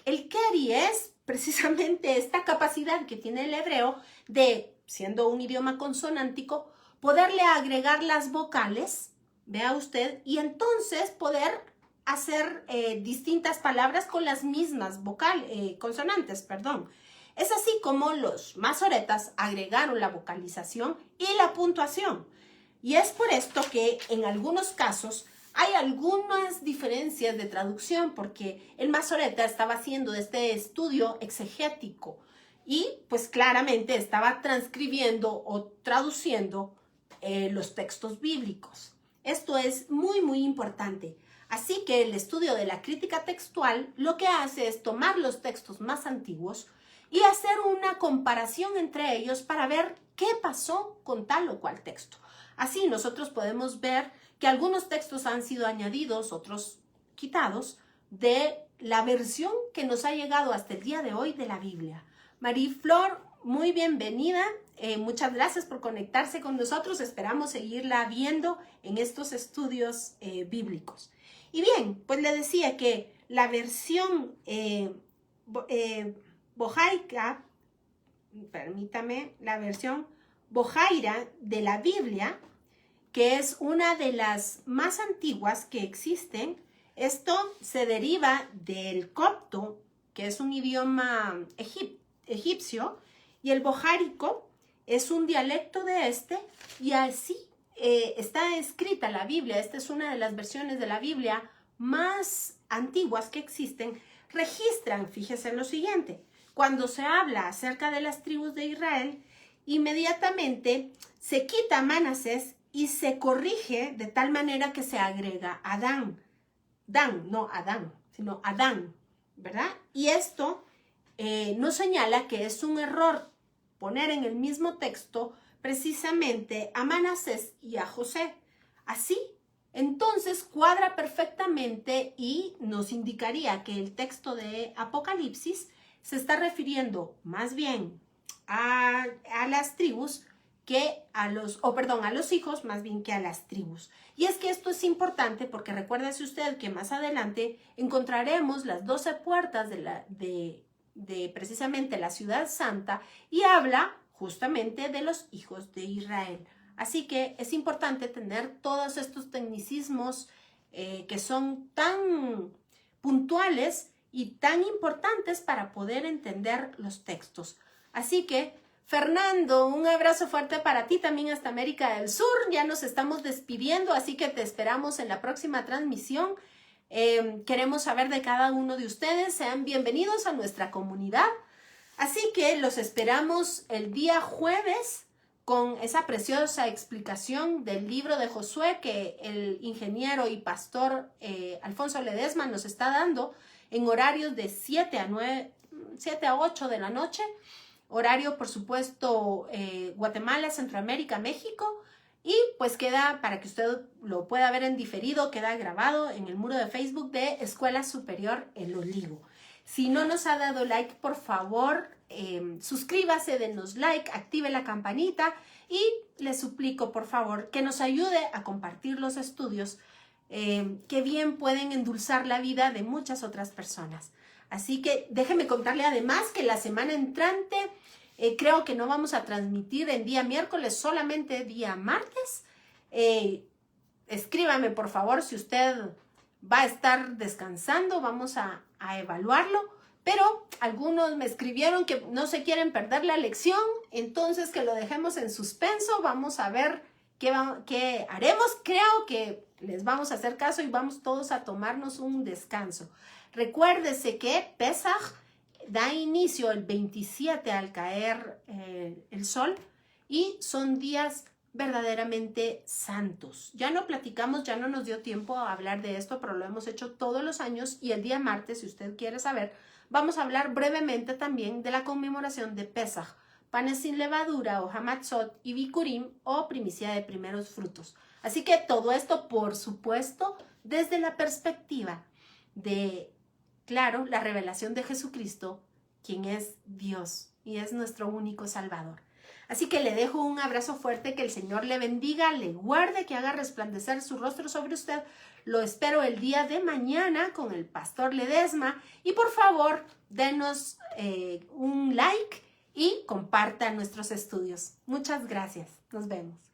El keri es precisamente esta capacidad que tiene el hebreo de, siendo un idioma consonántico, poderle agregar las vocales, vea usted, y entonces poder hacer distintas palabras con las mismas consonantes, perdón. Es así como los masoretas agregaron la vocalización y la puntuación. Y es por esto que en algunos casos hay algunas diferencias de traducción, porque el masoreta estaba haciendo este estudio exegético y pues claramente estaba transcribiendo o traduciendo los textos bíblicos. Esto es muy, muy importante. Así que el estudio de la crítica textual lo que hace es tomar los textos más antiguos y hacer una comparación entre ellos para ver qué pasó con tal o cual texto. Así nosotros podemos ver que algunos textos han sido añadidos, otros quitados, de la versión que nos ha llegado hasta el día de hoy de la Biblia. Mariflor, muy bienvenida. Muchas gracias por conectarse con nosotros. Esperamos seguirla viendo en estos estudios bíblicos. Y bien, pues le decía que la versión bojaica, permítame, la versión bojaira de la Biblia, que es una de las más antiguas que existen, esto se deriva del copto, que es un idioma egipcio, y el bojárico es un dialecto de este, y así está escrita la Biblia. Esta es una de las versiones de la Biblia más antiguas que existen. Registran, fíjese en lo siguiente, cuando se habla acerca de las tribus de Israel, inmediatamente se quita Manasés y se corrige de tal manera que se agrega Adán. No Adán, sino Adán, ¿verdad? Y esto nos señala que es un error poner en el mismo texto precisamente a Manasés y a José. Así, entonces cuadra perfectamente y nos indicaría que el texto de Apocalipsis se está refiriendo más bien a las tribus que a los hijos más bien que a las tribus. Y es que esto es importante porque recuérdese usted que más adelante encontraremos las 12 puertas de precisamente la ciudad santa y habla justamente de los hijos de Israel. Así que es importante tener todos estos tecnicismos que son tan puntuales y tan importantes para poder entender los textos. Así que, Fernando, un abrazo fuerte para ti también hasta América del Sur. Ya nos estamos despidiendo, así que te esperamos en la próxima transmisión. Queremos saber de cada uno de ustedes. Sean bienvenidos a nuestra comunidad. Así que los esperamos el día jueves con esa preciosa explicación del libro de Josué que el ingeniero y pastor Alfonso Ledesma nos está dando en horarios de 7 a 8 de la noche. Horario, por supuesto, Guatemala, Centroamérica, México. Y pues queda, para que usted lo pueda ver en diferido, queda grabado en el muro de Facebook de Escuela Superior El Olivo. Si no nos ha dado like, por favor, suscríbase, denos like, active la campanita y le suplico, por favor, que nos ayude a compartir los estudios que bien pueden endulzar la vida de muchas otras personas. Así que déjeme contarle además que la semana entrante creo que no vamos a transmitir en día miércoles, solamente día martes. Escríbame, por favor, si usted va a estar descansando, vamos a evaluarlo. Pero algunos me escribieron que no se quieren perder la lección, entonces que lo dejemos en suspenso. Vamos a ver qué haremos. Creo que les vamos a hacer caso y vamos todos a tomarnos un descanso. Recuérdese que Pesaj da inicio el 27 al caer el sol y son días verdaderamente santos. Ya no platicamos, ya no nos dio tiempo a hablar de esto, pero lo hemos hecho todos los años y el día martes, si usted quiere saber, vamos a hablar brevemente también de la conmemoración de Pesaj, panes sin levadura o hamatzot y bikurim o primicia de primeros frutos. Así que todo esto, por supuesto, desde la perspectiva de, claro, la revelación de Jesucristo, quien es Dios y es nuestro único Salvador. Así que le dejo un abrazo fuerte, que el Señor le bendiga, le guarde, que haga resplandecer su rostro sobre usted. Lo espero el día de mañana con el Pastor Ledesma y por favor, denos un like y compartan nuestros estudios. Muchas gracias. Nos vemos.